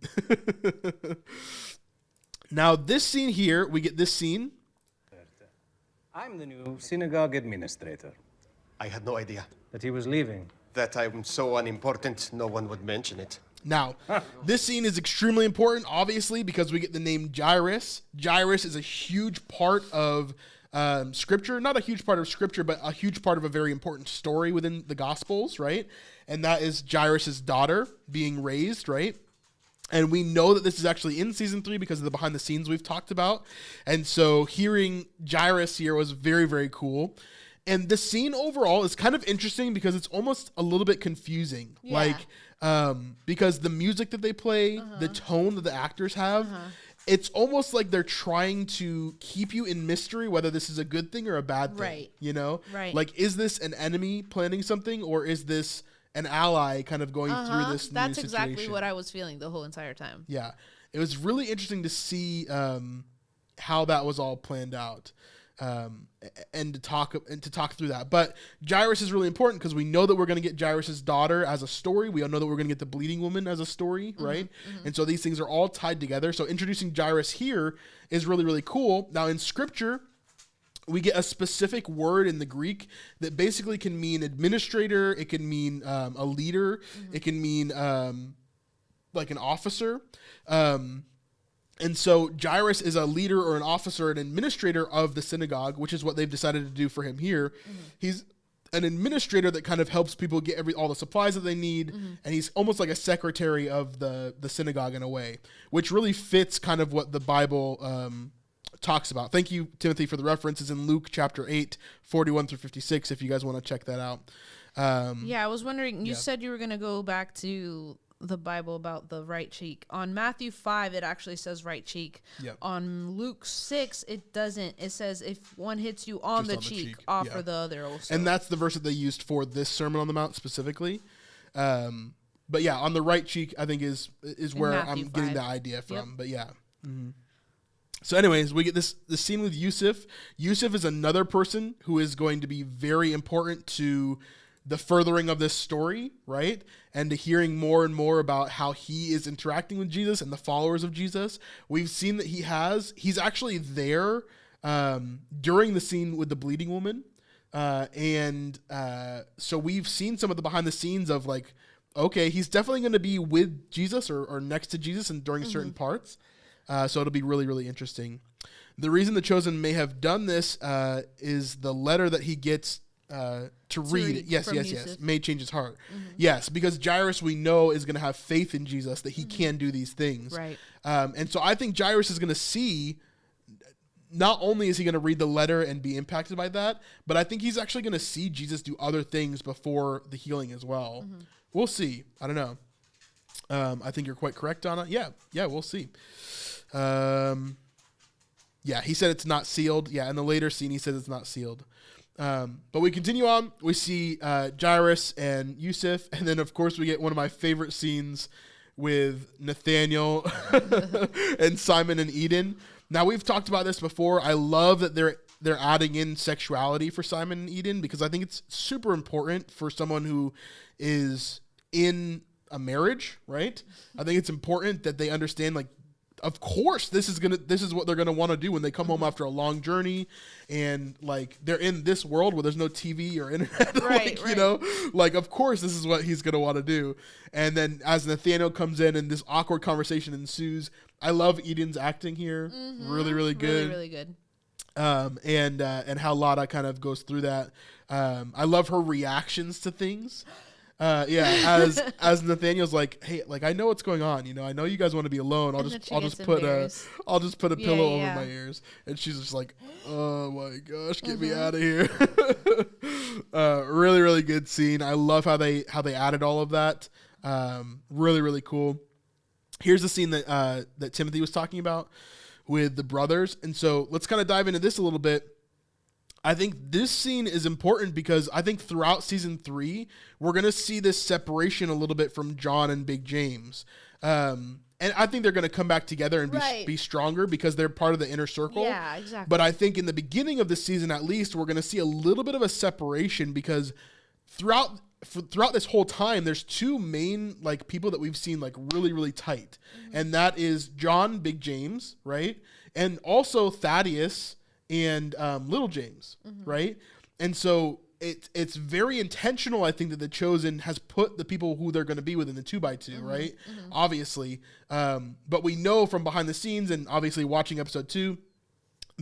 Now, this scene here, we get this scene. I'm the new synagogue administrator. I had no idea. That he was leaving. That I'm so unimportant, no one would mention it. Now, this scene is extremely important, obviously, because we get the name Jairus. Jairus is a huge part of Scripture. Not a huge part of Scripture, but a huge part of a very important story within the Gospels, right? And that is Jairus' daughter being raised, right? And we know that this is actually in season 3 because of the behind the scenes we've talked about. And so hearing Jairus here was very, very cool. And the scene overall is kind of interesting because it's almost a little bit confusing. Yeah. Because the music that they play, the tone that the actors have, it's almost like they're trying to keep you in mystery whether this is a good thing or a bad thing. Right. You know? Right. Like, is this an enemy planning something, or is this an ally kind of going through this new That's situation? exactly what I was feeling the whole entire time. Yeah. It was really interesting to see how that was all planned out. and to talk through that. But Jairus is really important because we know that we're going to get Jairus's daughter as a story. We all know that we're going to get the bleeding woman as a story, right? And so these things are all tied together. So introducing Jairus here is really, really cool. Now in Scripture, we get a specific word in the Greek that basically can mean administrator. It can mean a leader. It can mean like an officer. And so Jairus is a leader or an officer, an administrator of the synagogue, which is what they've decided to do for him here. He's an administrator that kind of helps people get all the supplies that they need, and he's almost like a secretary of the synagogue in a way, which really fits kind of what the Bible talks about. Thank you, Timothy, for the references in Luke chapter 8, 41 through 56, if you guys want to check that out. I was wondering, you said you were going to go back to the Bible about the right cheek. On Matthew 5, it actually says right cheek. Yep. On Luke 6, it doesn't. It says if one hits you on the cheek, offer the other also. And that's the verse that they used for this Sermon on the Mount specifically. But yeah, on the right cheek, I think is where Matthew I'm 5. getting the idea from. Yep. But yeah. So anyways, we get this scene with Yusuf. Yusuf is another person who is going to be very important to the furthering of this story, right? And to hearing more and more about how he is interacting with Jesus and the followers of Jesus. We've seen that he's actually there during the scene with the bleeding woman. So we've seen some of the behind the scenes of like, okay, he's definitely going to be with Jesus or next to Jesus and during certain parts. So it'll be really, really interesting. The reason The Chosen may have done this is the letter that he gets to read. Yes. May change his heart. Yes, because Jairus, we know, is going to have faith in Jesus that he can do these things. Right. And so I think Jairus is going to see, not only is he going to read the letter and be impacted by that, but I think he's actually going to see Jesus do other things before the healing as well. We'll see. I don't know. I think you're quite correct on it. Yeah, we'll see. He said it's not sealed. Yeah, in the later scene, he says it's not sealed. But we continue on. We see Jairus and Yusuf, and then, of course, we get one of my favorite scenes with Nathaniel and Simon and Eden. Now, we've talked about this before. I love that they're adding in sexuality for Simon and Eden because I think it's super important for someone who is in a marriage, right? I think it's important that they understand, like, of course, this is what they're gonna want to do when they come home after a long journey, and like they're in this world where there's no TV or internet, right. You know, like of course this is what he's gonna want to do. And then as Nathaniel comes in and this awkward conversation ensues, I love Eden's acting here, really, really good, really good. And how Lada kind of goes through that. I love her reactions to things. As Nathaniel's like, hey, like I know what's going on, you know, I know you guys want to be alone. I'll just put a pillow over my ears, and she's just like, oh my gosh, get me out of here. Really, really good scene. I love how they added all of that. Really, really cool. Here's the scene that Timothy was talking about with the brothers, and so let's kind of dive into this a little bit. I think this scene is important because I think throughout season 3, we're going to see this separation a little bit from John and Big James. And I think they're going to come back together and be stronger because they're part of the inner circle. Yeah, exactly. But I think in the beginning of the season, at least, we're going to see a little bit of a separation because throughout this whole time, there's two main like people that we've seen like really, really tight. And that is John, Big James, right? And also Thaddeus and Little James, right? And so it's very intentional, I think, that The Chosen has put the people who they're going to be within the 2x2, right? Obviously. But we know from behind the scenes and obviously watching episode 2,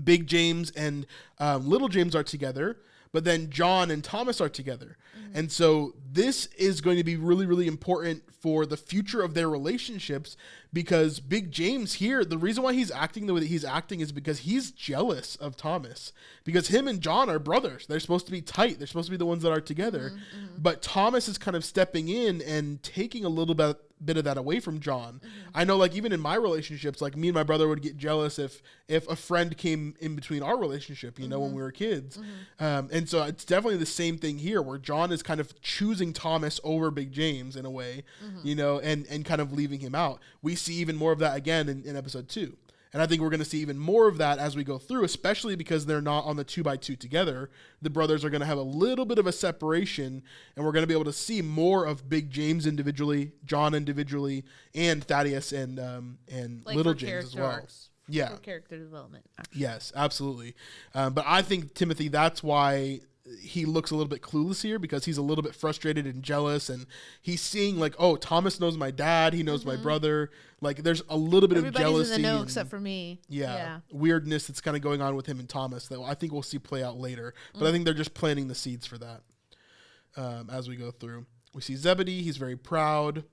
Big James and Little James are together, but then John and Thomas are together. And so this is going to be really, really important for the future of their relationships because Big James here, the reason why he's acting the way that he's acting is because he's jealous of Thomas because him and John are brothers. They're supposed to be tight. They're supposed to be the ones that are together. But Thomas is kind of stepping in and taking a little bit of that away from John. I know, like, even in my relationships, like me and my brother would get jealous if a friend came in between our relationship, you know, when we were kids. And so it's definitely the same thing here where John is kind of choosing Thomas over Big James in a way, you know, and kind of leaving him out. We see even more of that again in episode 2. And I think we're going to see even more of that as we go through, especially because they're not on the 2x2 together. The brothers are going to have a little bit of a separation, and we're going to be able to see more of Big James individually, John individually, and Thaddeus and Like Little for James as character well. arcs, Yeah. for character development. Actually. Yes, absolutely. But I think Timothy, that's why he looks a little bit clueless here, because he's a little bit frustrated and jealous, and he's seeing like, oh, Thomas knows my dad, he knows my brother. Like there's a little bit of jealousy. Everybody's in the know and, except for me. yeah, weirdness that's kind of going on with him and Thomas that I think we'll see play out later. But I think they're just planting the seeds for that as we go through. We see Zebedee, he's very proud.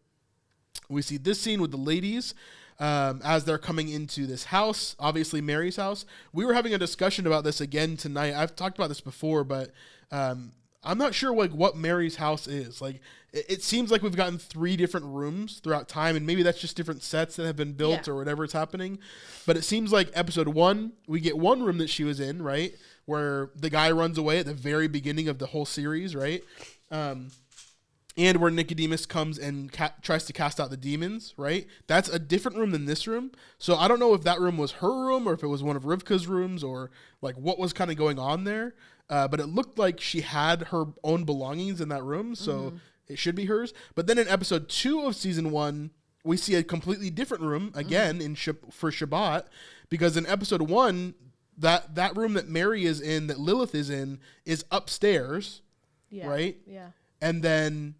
We see this scene with the ladies as they're coming into this house, obviously Mary's house. We were having a discussion about this again tonight. I've talked about this before, but I'm not sure like what Mary's house is. Like it seems like we've gotten 3 different rooms throughout time, and maybe that's just different sets that have been built or whatever is happening. But it seems like episode 1, we get one room that she was in, right, where the guy runs away at the very beginning of the whole series, right? And where Nicodemus comes and tries to cast out the demons, right? That's a different room than this room. So I don't know if that room was her room or if it was one of Rivka's rooms or like what was kind of going on there. But it looked like she had her own belongings in that room, so it should be hers. But then in episode 2 of season 1, we see a completely different room again for Shabbat, because in episode 1, that room that Mary is in, that Lilith is in, is upstairs, right? Yeah. And then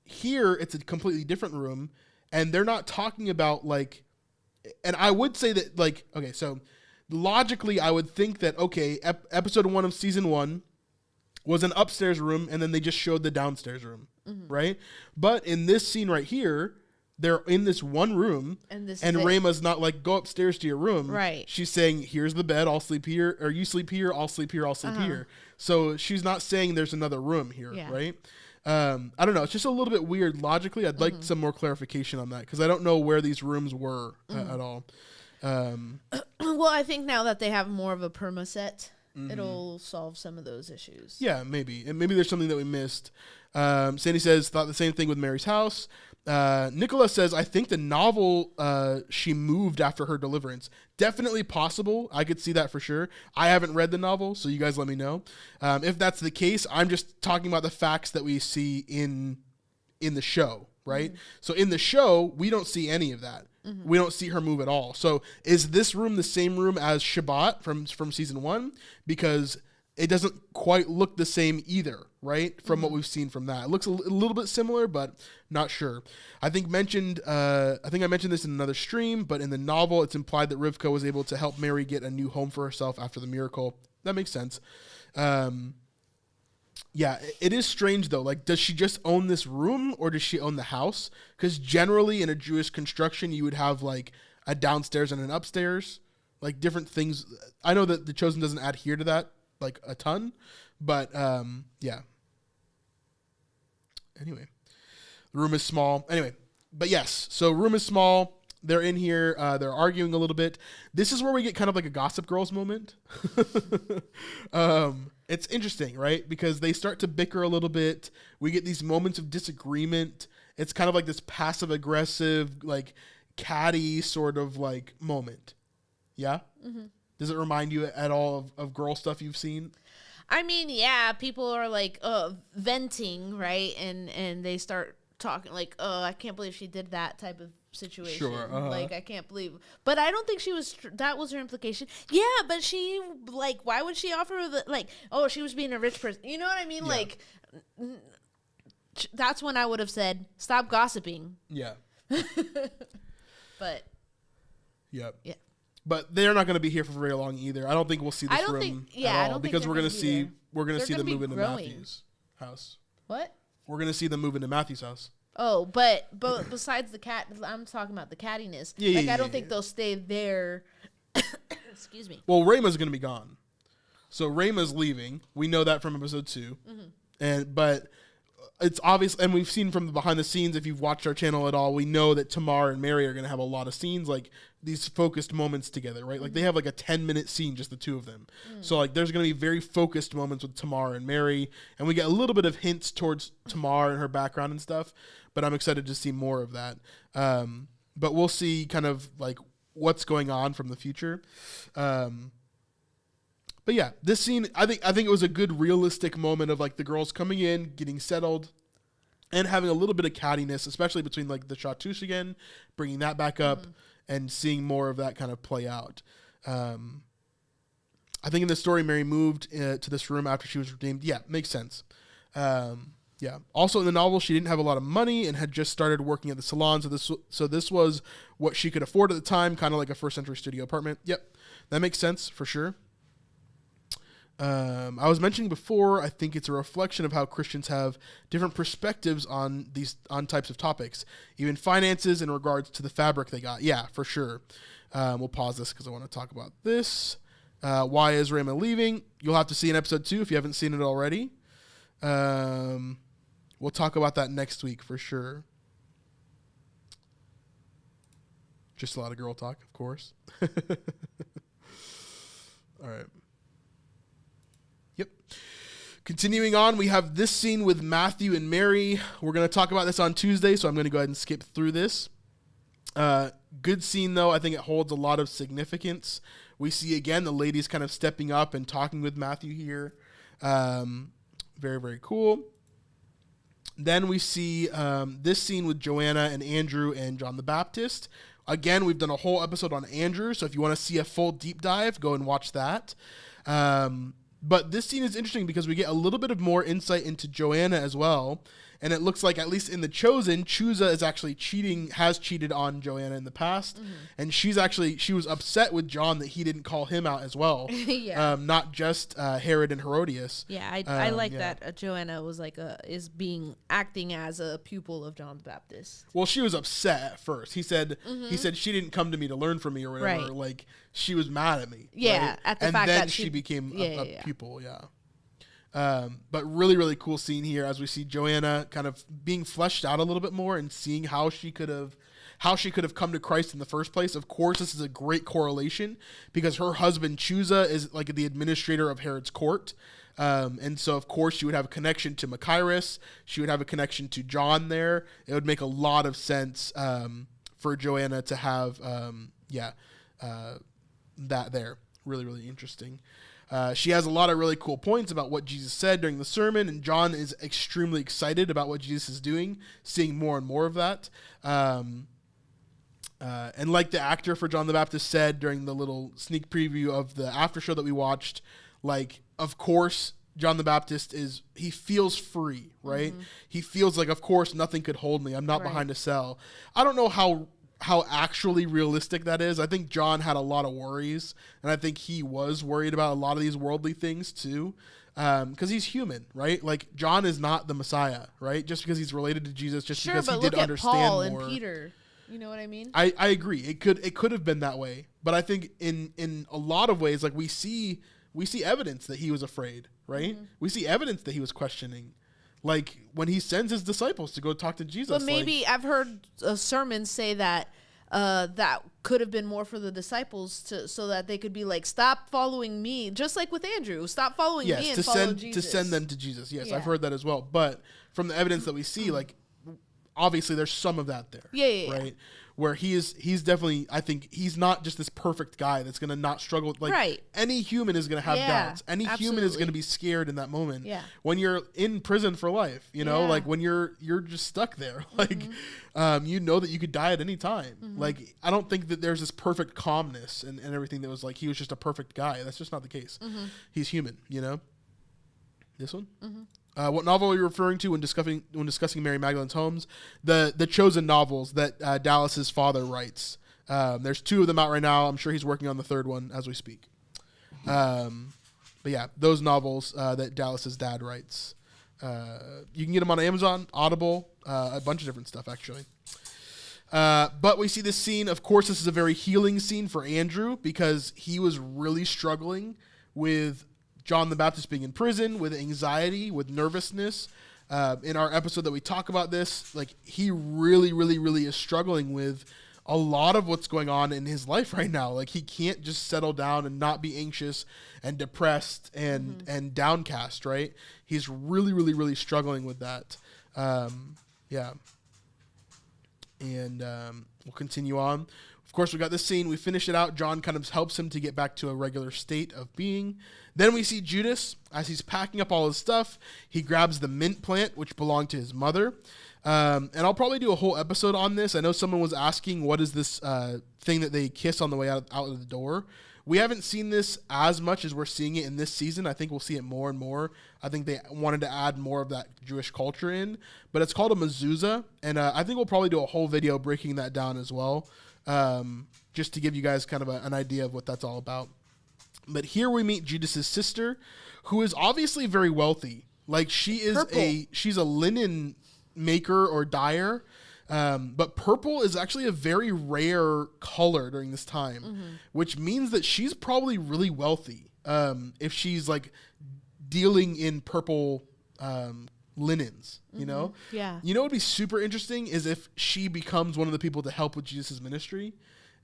here it's a completely different room, and they're not talking about like, and I would say that like, okay, so logically I would think that, okay, episode 1 of season 1 was an upstairs room, and then they just showed the downstairs room, right? But in this scene right here, they're in this one room, and Rayma's not like, go upstairs to your room. Right. She's saying, here's the bed, I'll sleep here, or you sleep here, I'll sleep here, I'll sleep here. So she's not saying there's another room here, right? I don't know. It's just a little bit weird logically. I'd like some more clarification on that, because I don't know where these rooms were at all. Well, I think now that they have more of a perma set, it'll solve some of those issues. Yeah, maybe. And maybe there's something that we missed. Sandy says, thought the same thing with Mary's house. Nicola says, I think the novel she moved after her deliverance. Definitely possible. I could see that for sure. I haven't read the novel, so you guys let me know. If that's the case, I'm just talking about the facts that we see in the show, right? So in the show, we don't see any of that. We don't see her move at all. So is this room the same room as Shabbat from season 1? Because it doesn't quite look the same either, right? From what we've seen from that. It looks a little bit similar, but not sure. I think I mentioned this in another stream, but in the novel, it's implied that Rivka was able to help Mary get a new home for herself after the miracle. That makes sense. Yeah, it is strange though. Like, does she just own this room, or does she own the house? Because generally in a Jewish construction, you would have like a downstairs and an upstairs, like different things. I know that The Chosen doesn't adhere to that like a ton, but yeah. Anyway, the room is small. Anyway, but yes, so room is small. They're in here. They're arguing a little bit. This is where we get kind of like a Gossip Girls moment. It's interesting, right? Because they start to bicker a little bit. We get these moments of disagreement. It's kind of like this passive aggressive, like catty sort of like moment. Yeah? Does it remind you at all of girl stuff you've seen? I mean, yeah, people are like venting, right? And they start talking like, oh, I can't believe she did that type of situation. Sure. Like, I can't believe. But I don't think she was, that was her implication. Yeah, but she, like, why would she offer the, like, oh, she was being a rich person. You know what I mean? Yeah. Like, that's when I would have said, stop gossiping. Yeah. But. Yep. Yeah. But they're not going to be here for very long either. I don't think we'll see this room at all, because we're going to see them move into Matthew's house. What? We're going to see them move into Matthew's house. Oh, but besides the cat, I'm talking about the cattiness. Yeah, like, I don't think they'll stay there. Excuse me. Well, Rayma's going to be gone. So Rayma's leaving. We know that from episode 2. But it's obvious, and we've seen from the behind the scenes, if you've watched our channel at all, we know that Tamar and Mary are going to have a lot of scenes, like these focused moments together, right? Like they have like a 10-minute scene, just the two of them. So like there's going to be very focused moments with Tamar and Mary, and we get a little bit of hints towards Tamar and her background and stuff, but I'm excited to see more of that. But we'll see kind of like what's going on from the future. But yeah, this scene, I think it was a good realistic moment of like the girls coming in, getting settled, and having a little bit of cattiness, especially between like the Chartreuse again, bringing that back up and seeing more of that kind of play out. I think in the story, Mary moved to this room after she was redeemed. Yeah, makes sense. Yeah. Also in the novel, she didn't have a lot of money and had just started working at the salon. So this was what she could afford at the time, kind of like a first century studio apartment. Yep. That makes sense for sure. I was mentioning before, I think it's a reflection of how Christians have different perspectives on types of topics, even finances in regards to the fabric they got. Yeah, for sure. We'll pause this because I want to talk about this. Why is Raymond leaving? You'll have to see in episode 2 if you haven't seen it already. We'll talk about that next week for sure. Just a lot of girl talk, of course. All right. Yep. Continuing on, we have this scene with Matthew and Mary. We're going to talk about this on Tuesday, so I'm going to go ahead and skip through this. Good scene, though. I think it holds a lot of significance. We see, again, the ladies kind of stepping up and talking with Matthew here. Very, very cool. Then we see this scene with Joanna and Andrew and John the Baptist. Again, we've done a whole episode on Andrew, so if you want to see a full deep dive, go and watch that. But this scene is interesting because we get a little bit of more insight into Joanna as well. And it looks like, at least in The Chosen, Chusa is actually has cheated on Joanna in the past. Mm-hmm. And she was upset with John that he didn't call him out as well. Yeah. Not just Herod and Herodias. Yeah, I like that Joanna was acting as a pupil of John the Baptist. Well, she was upset at first. He said she didn't come to me to learn from me or whatever. Right. Like, she was mad at me. Yeah, right? at the fact that she became a pupil, yeah. But really, really cool scene here as we see Joanna kind of being fleshed out a little bit more and seeing how she could have come to Christ in the first place. Of course, this is a great correlation because her husband Chusa is like the administrator of Herod's court. And so, of course, she would have a connection to Machaerus. She would have a connection to John there. It would make a lot of sense for Joanna to have, that there. Really, really interesting. She has a lot of really cool points about what Jesus said during the sermon, and John is extremely excited about what Jesus is doing, seeing more and more of that. And like the actor for John the Baptist said during the little sneak preview of the after show that we watched, like, of course, John the Baptist he feels free, right? Mm-hmm. He feels like, of course, nothing could hold me. I'm not behind a cell. I don't know how actually realistic that is. I think John had a lot of worries, and I think he was worried about a lot of these worldly things too, because he's human, right? Like, John is not the Messiah, right? Just because he's related to Jesus, because he did understand Paul more. And Peter, you know what I mean? I agree. It could have been that way, but I think in a lot of ways, like, we see evidence that he was afraid, right? Mm-hmm. We see evidence that he was questioning. Like, when he sends his disciples to go talk to Jesus. But maybe I've heard a sermon say that that could have been more for the disciples so that they could be like, stop following me. Just like with Andrew, stop following me and follow Jesus. To send them to Jesus. Yes, yeah. I've heard that as well. But from the evidence that we see, like, obviously there's some of that there. Yeah. Right? Where he's definitely, I think he's not just this perfect guy that's going to not struggle. Like, any human is going to have doubts. Any human is going to be scared in that moment. Yeah. When you're in prison for life, you know, like when you're just stuck there, like, you know that you could die at any time. Mm-hmm. Like, I don't think that there's this perfect calmness and everything that was like, he was just a perfect guy. That's just not the case. Mm-hmm. He's human, you know? This one? Mm-hmm. What novel are you referring to when discussing Mary Magdalene's homes? The Chosen novels that Dallas's father writes. There's 2 of them out right now. I'm sure he's working on the 3rd one as we speak. But yeah, those novels that Dallas's dad writes. You can get them on Amazon, Audible, a bunch of different stuff actually. But we see this scene. Of course, this is a very healing scene for Andrew because he was really struggling with John the Baptist being in prison, with anxiety, with nervousness. In our episode that we talk about this, like, he really, really, really is struggling with a lot of what's going on in his life right now. Like, he can't just settle down and not be anxious and depressed and downcast, right? He's really, really, really struggling with that. Yeah. And we'll continue on. Of course, we got this scene. We finish it out. John kind of helps him to get back to a regular state of being. Then we see Judas as he's packing up all his stuff. He grabs the mint plant, which belonged to his mother. And I'll probably do a whole episode on this. I know someone was asking, what is this thing that they kiss on the way out of the door? We haven't seen this as much as we're seeing it in this season. I think we'll see it more and more. I think they wanted to add more of that Jewish culture in. But it's called a mezuzah. And I think we'll probably do a whole video breaking that down as well. Just to give you guys kind of an idea of what that's all about. But here we meet Judas's sister, who is obviously very wealthy. Like she's a linen maker or dyer. But purple is actually a very rare color during this time, which means that she's probably really wealthy. If she's like dealing in purple, linens, you know? Yeah. You know what would be super interesting is if she becomes one of the people to help with Jesus' ministry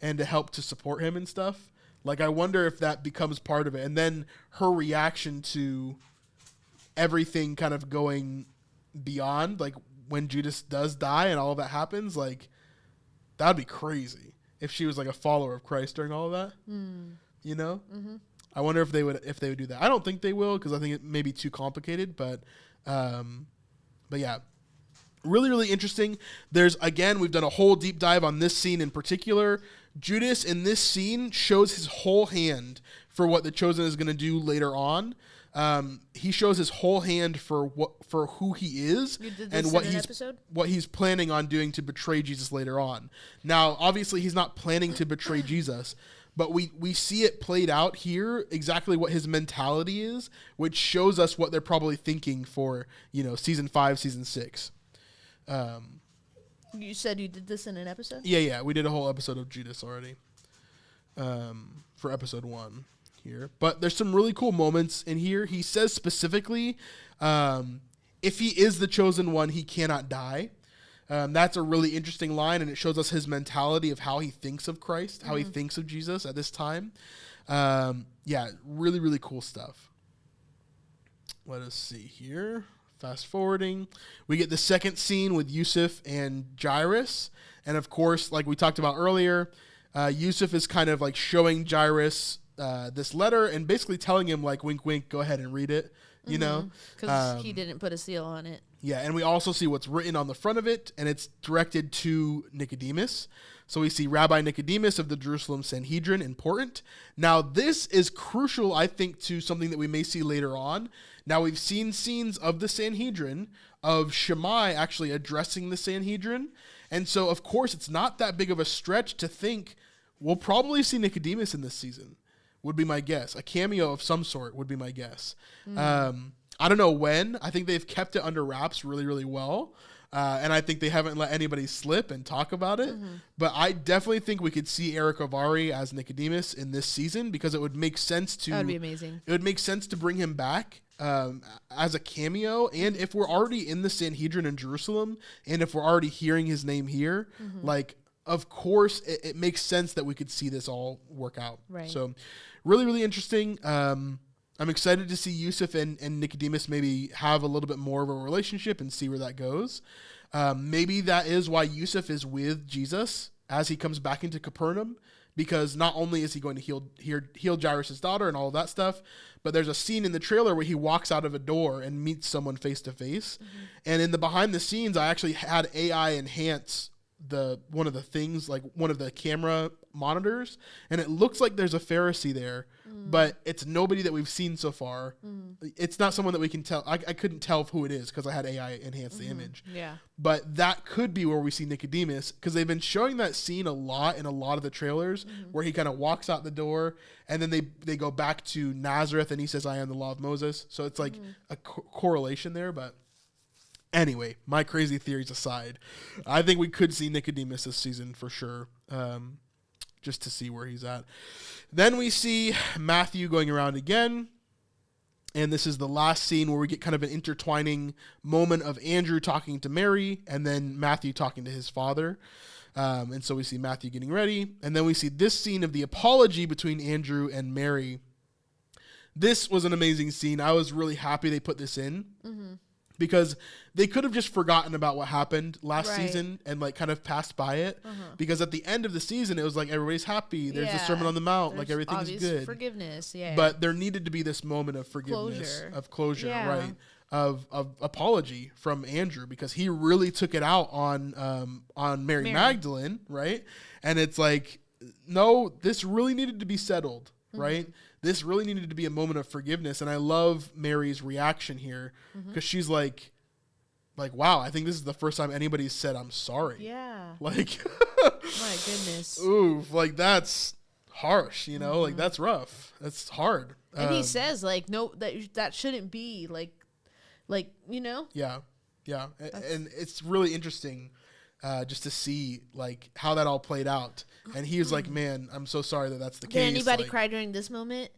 and to help to support him and stuff. Like, I wonder if that becomes part of it. And then her reaction to everything kind of going beyond, like, when Judas does die and all of that happens, like, that'd be crazy if she was, like, a follower of Christ during all of that. You know? I wonder if they would do that. I don't think they will, because I think it may be too complicated, but yeah. Really, really interesting. We've done a whole deep dive on this scene in particular. Judas in this scene shows his whole hand for what the Chosen is going to do later on. He shows his whole hand for who he is and what he's planning on doing to betray Jesus later on. Now, obviously, he's not planning to betray Jesus, but we see it played out here, exactly what his mentality is, which shows us what they're probably thinking for, season 5, season 6. You said you did this in an episode? Yeah. We did a whole episode of Judas already for episode 1 here. But there's some really cool moments in here. He says specifically, if he is the chosen one, he cannot die. That's a really interesting line, and it shows us his mentality of how he thinks of Christ, how he thinks of Jesus at this time. Really, really cool stuff. Let us see here. Fast forwarding. We get the second scene with Yusuf and Jairus. And of course, like we talked about earlier, Yusuf is kind of like showing Jairus this letter and basically telling him, like, wink, wink, go ahead and read it, you know? Because he didn't put a seal on it. Yeah, and we also see what's written on the front of it, and it's directed to Nicodemus. So we see Rabbi Nicodemus of the Jerusalem Sanhedrin, important. Now, this is crucial, I think, to something that we may see later on. Now, we've seen scenes of the Sanhedrin, of Shammai actually addressing the Sanhedrin. And so, of course, it's not that big of a stretch to think we'll probably see Nicodemus in this season, would be my guess. A cameo of some sort would be my guess. I don't know when. I think they've kept it under wraps really, really well. And I think they haven't let anybody slip and talk about it. But I definitely think we could see Eric Avari as Nicodemus in this season, because it would make sense to... That would be amazing. It would make sense to bring him back as a cameo. And if we're already in the Sanhedrin in Jerusalem, and if we're already hearing his name here, like, of course, it makes sense that we could see this all work out. Right. So really, really interesting. I'm excited to see Yusuf and Nicodemus maybe have a little bit more of a relationship and see where that goes. Maybe that is why Yusuf is with Jesus as he comes back into Capernaum, because not only is he going to heal Jairus' daughter and all of that stuff, but there's a scene in the trailer where he walks out of a door and meets someone face to face. And in the behind the scenes, I actually had AI enhance one of the things, like one of the camera monitors, and it looks like there's a Pharisee there, but it's nobody that we've seen so far. It's not someone that we can tell. I couldn't tell who it is because I had AI enhance the image. Yeah. But that could be where we see Nicodemus, because they've been showing that scene a lot in a lot of the trailers where he kind of walks out the door and then they go back to Nazareth and he says, I am the law of Moses. So it's like a correlation there, but anyway, my crazy theories aside, I think we could see Nicodemus this season for sure, just to see where he's at. Then we see Matthew going around again, and this is the last scene where we get kind of an intertwining moment of Andrew talking to Mary and then Matthew talking to his father. And so we see Matthew getting ready, and then we see this scene of the apology between Andrew and Mary. This was an amazing scene. I was really happy they put this in. because they could have just forgotten about what happened last Right. season and like kind of passed by it. Because at the end of the season, it was like everybody's happy. There's the Sermon on the Mount, like There's everything is obvious good. Forgiveness, yeah. But there needed to be this moment of forgiveness, Closure. of closure, Yeah. right? Of apology from Andrew, because he really took it out on Mary Magdalene, right? And it's like, no, this really needed to be settled, right? This really needed to be a moment of forgiveness. And I love Mary's reaction here, because she's like, wow, I think this is the first time anybody's said I'm sorry. yeah. Like, My goodness. oof, like that's harsh, you know, like that's rough. That's hard. And he says like, no, that shouldn't be like, you know. Yeah, yeah, and it's really interesting just to see like how that all played out. And he was like, "Man, I'm so sorry that that's the case." Did anybody like, cry during this moment?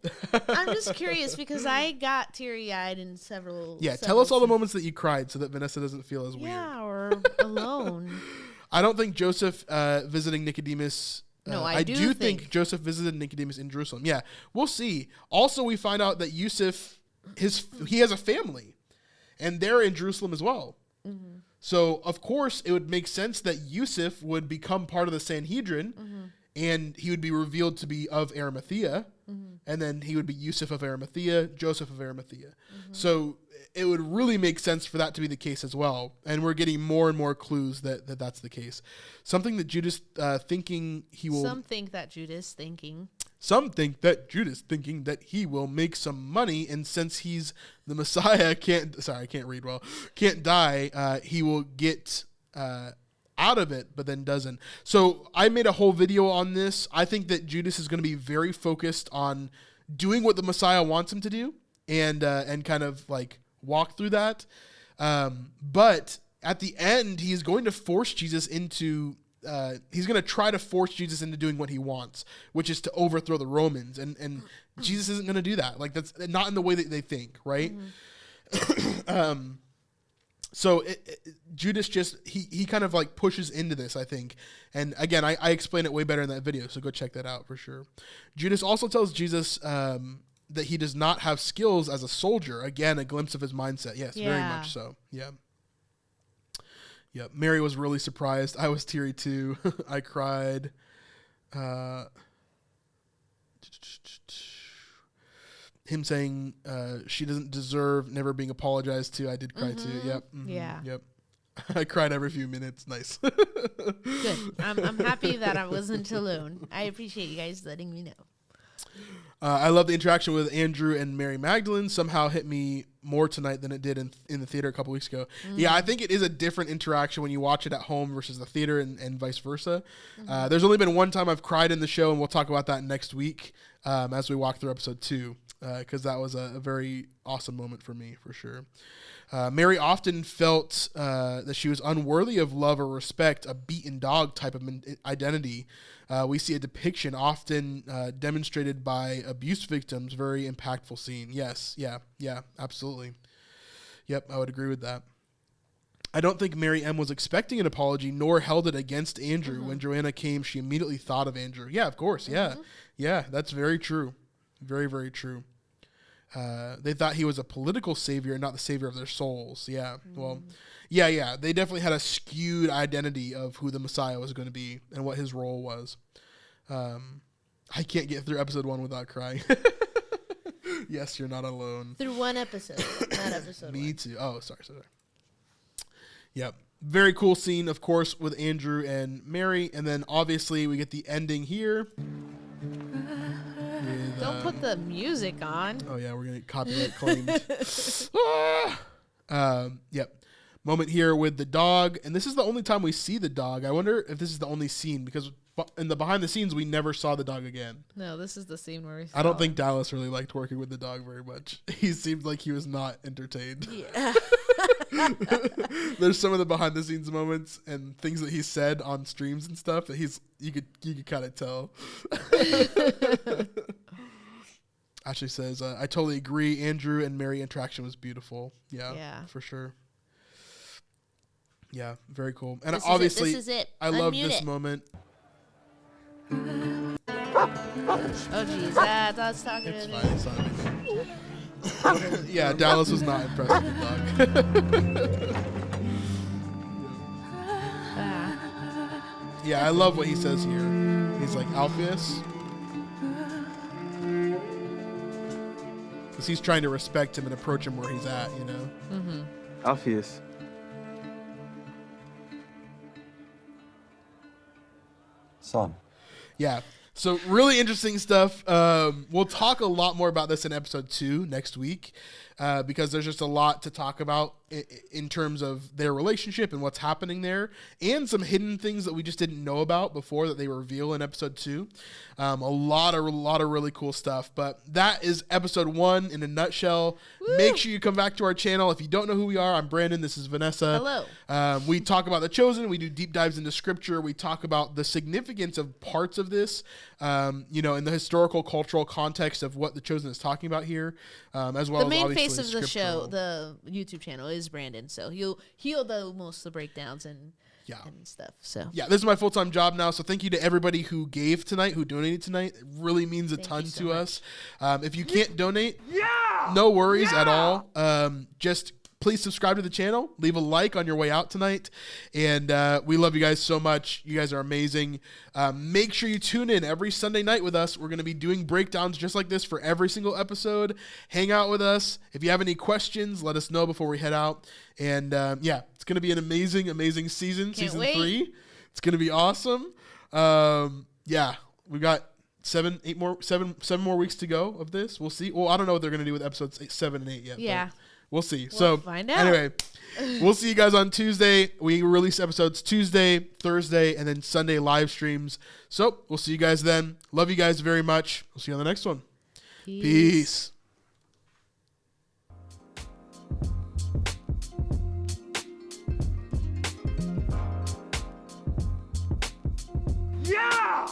I'm just curious because I got teary-eyed in several. Yeah, tell several us all the moments that you cried so that Vanessa doesn't feel as weird. Yeah, or alone. I don't think Joseph visiting Nicodemus. No, I do think Joseph visited Nicodemus in Jerusalem. Yeah, we'll see. Also, we find out that Yusuf, he has a family, and they're in Jerusalem as well. So, of course, it would make sense that Yusuf would become part of the Sanhedrin, and he would be revealed to be of Arimathea, and then he would be Yusuf of Arimathea, Joseph of Arimathea. So it would really make sense for that to be the case as well. And we're getting more and more clues that that's the case. Something that Judas thinking he will... Some think that Judas thinking. Some think that Judas thinking that he will make some money, and since he's the Messiah, can't die, he will get out of it, but then doesn't. So I made a whole video on this. I think that Judas is going to be very focused on doing what the Messiah wants him to do, and kind of like walk through that. But at the end, he's going to force Jesus into... he's going to try to force Jesus into doing what he wants, which is to overthrow the Romans. And Jesus isn't going to do that. Like, that's not in the way that they think, right? So Judas just, he kind of like pushes into this, I think. And again, I explain it way better in that video, so go check that out for sure. Judas also tells Jesus that he does not have skills as a soldier. Again, a glimpse of his mindset. Yes, very much so. Yeah. Yeah, Mary was really surprised. I was teary too. I cried. Him saying she doesn't deserve never being apologized to. I did cry too. Yep. Yeah. Yep. I cried every few minutes. Nice. Good. I'm happy that I wasn't alone. I appreciate you guys letting me know. I love the interaction with Andrew and Mary Magdalene. Somehow hit me more tonight than it did in the theater a couple weeks ago. Yeah, I think it is a different interaction when you watch it at home versus the theater and vice versa. There's only been one time I've cried in the show, and we'll talk about that next week as we walk through episode 2, because that was a very awesome moment for me, for sure. Mary often felt that she was unworthy of love or respect, a beaten dog type of identity. We see a depiction often demonstrated by abuse victims, very impactful scene. Yes, yeah, absolutely. Yep, I would agree with that. I don't think Mary M. was expecting an apology, nor held it against Andrew. When Joanna came, she immediately thought of Andrew. Yeah, of course, yeah. Yeah, that's very true. Very, very true. They thought he was a political savior, not the savior of their souls. Yeah. Well, yeah. They definitely had a skewed identity of who the Messiah was going to be and what his role was. I can't get through episode 1 without crying. Yes, you're not alone. Through one episode, not episode Me 1. too. Oh, sorry. Yep. Very cool scene, of course, with Andrew and Mary. And then obviously we get the ending here. Don't put the music on. Oh yeah, we're gonna get copyright claimed. Yep. Moment here with the dog, and this is the only time we see the dog. I wonder if this is the only scene, because in the behind the scenes we never saw the dog again. No, this is the scene where I don't think Dallas really liked working with the dog very much. He seemed like he was not entertained. Yeah. There's some of the behind the scenes moments and things that he said on streams and stuff that you could kind of tell. Ashley says, I totally agree. Andrew and Mary interaction was beautiful. Yeah. For sure. Yeah, very cool. And This obviously, is it. I love Unmute this it. moment. Oh, geez. That's talking It's to fine. It's not a big deal. Yeah, Dallas was not impressed with the dog. Yeah, I love what he says here. He's like, Alpheus. Because he's trying to respect him and approach him where he's at, you know? Mm-hmm. Alpheus. Son. Yeah. So really interesting stuff. We'll talk a lot more about this in episode 2 next week because there's just a lot to talk about in terms of their relationship and what's happening there, and some hidden things that we just didn't know about before that they reveal in episode 2. A lot of really cool stuff. But that is episode 1 in a nutshell. Woo! Make sure you come back to our channel. If you don't know who we are, I'm Brandon. This is Vanessa. Hello. We talk about The Chosen. We do deep dives into scripture. We talk about the significance of parts of this, in the historical, cultural context of what The Chosen is talking about here, as well as the main obviously face of the show, scriptural. the YouTube channel, is Brandon. So he'll do most of the breakdowns and stuff. So yeah, this is my full-time job now. So thank you to everybody who gave tonight, who donated tonight. It really means a ton to us. If you can't donate, no worries at all. Just please subscribe to the channel, leave a like on your way out tonight, and we love you guys so much. You guys are amazing. Make sure you tune in every Sunday night with us. We're going to be doing breakdowns just like this for every single episode. Hang out with us. If you have any questions, let us know before we head out. And it's going to be an amazing season. Can't season wait. 3. It's going to be awesome. We got 7 more weeks to go of this. We'll see. Well, I don't know what they're going to do with episodes 7 and 8 yet. Yeah. We'll see. We'll find out. Anyway, we'll see you guys on Tuesday. We release episodes Tuesday, Thursday, and then Sunday live streams. So we'll see you guys then. Love you guys very much. We'll see you on the next one. Peace. Yeah!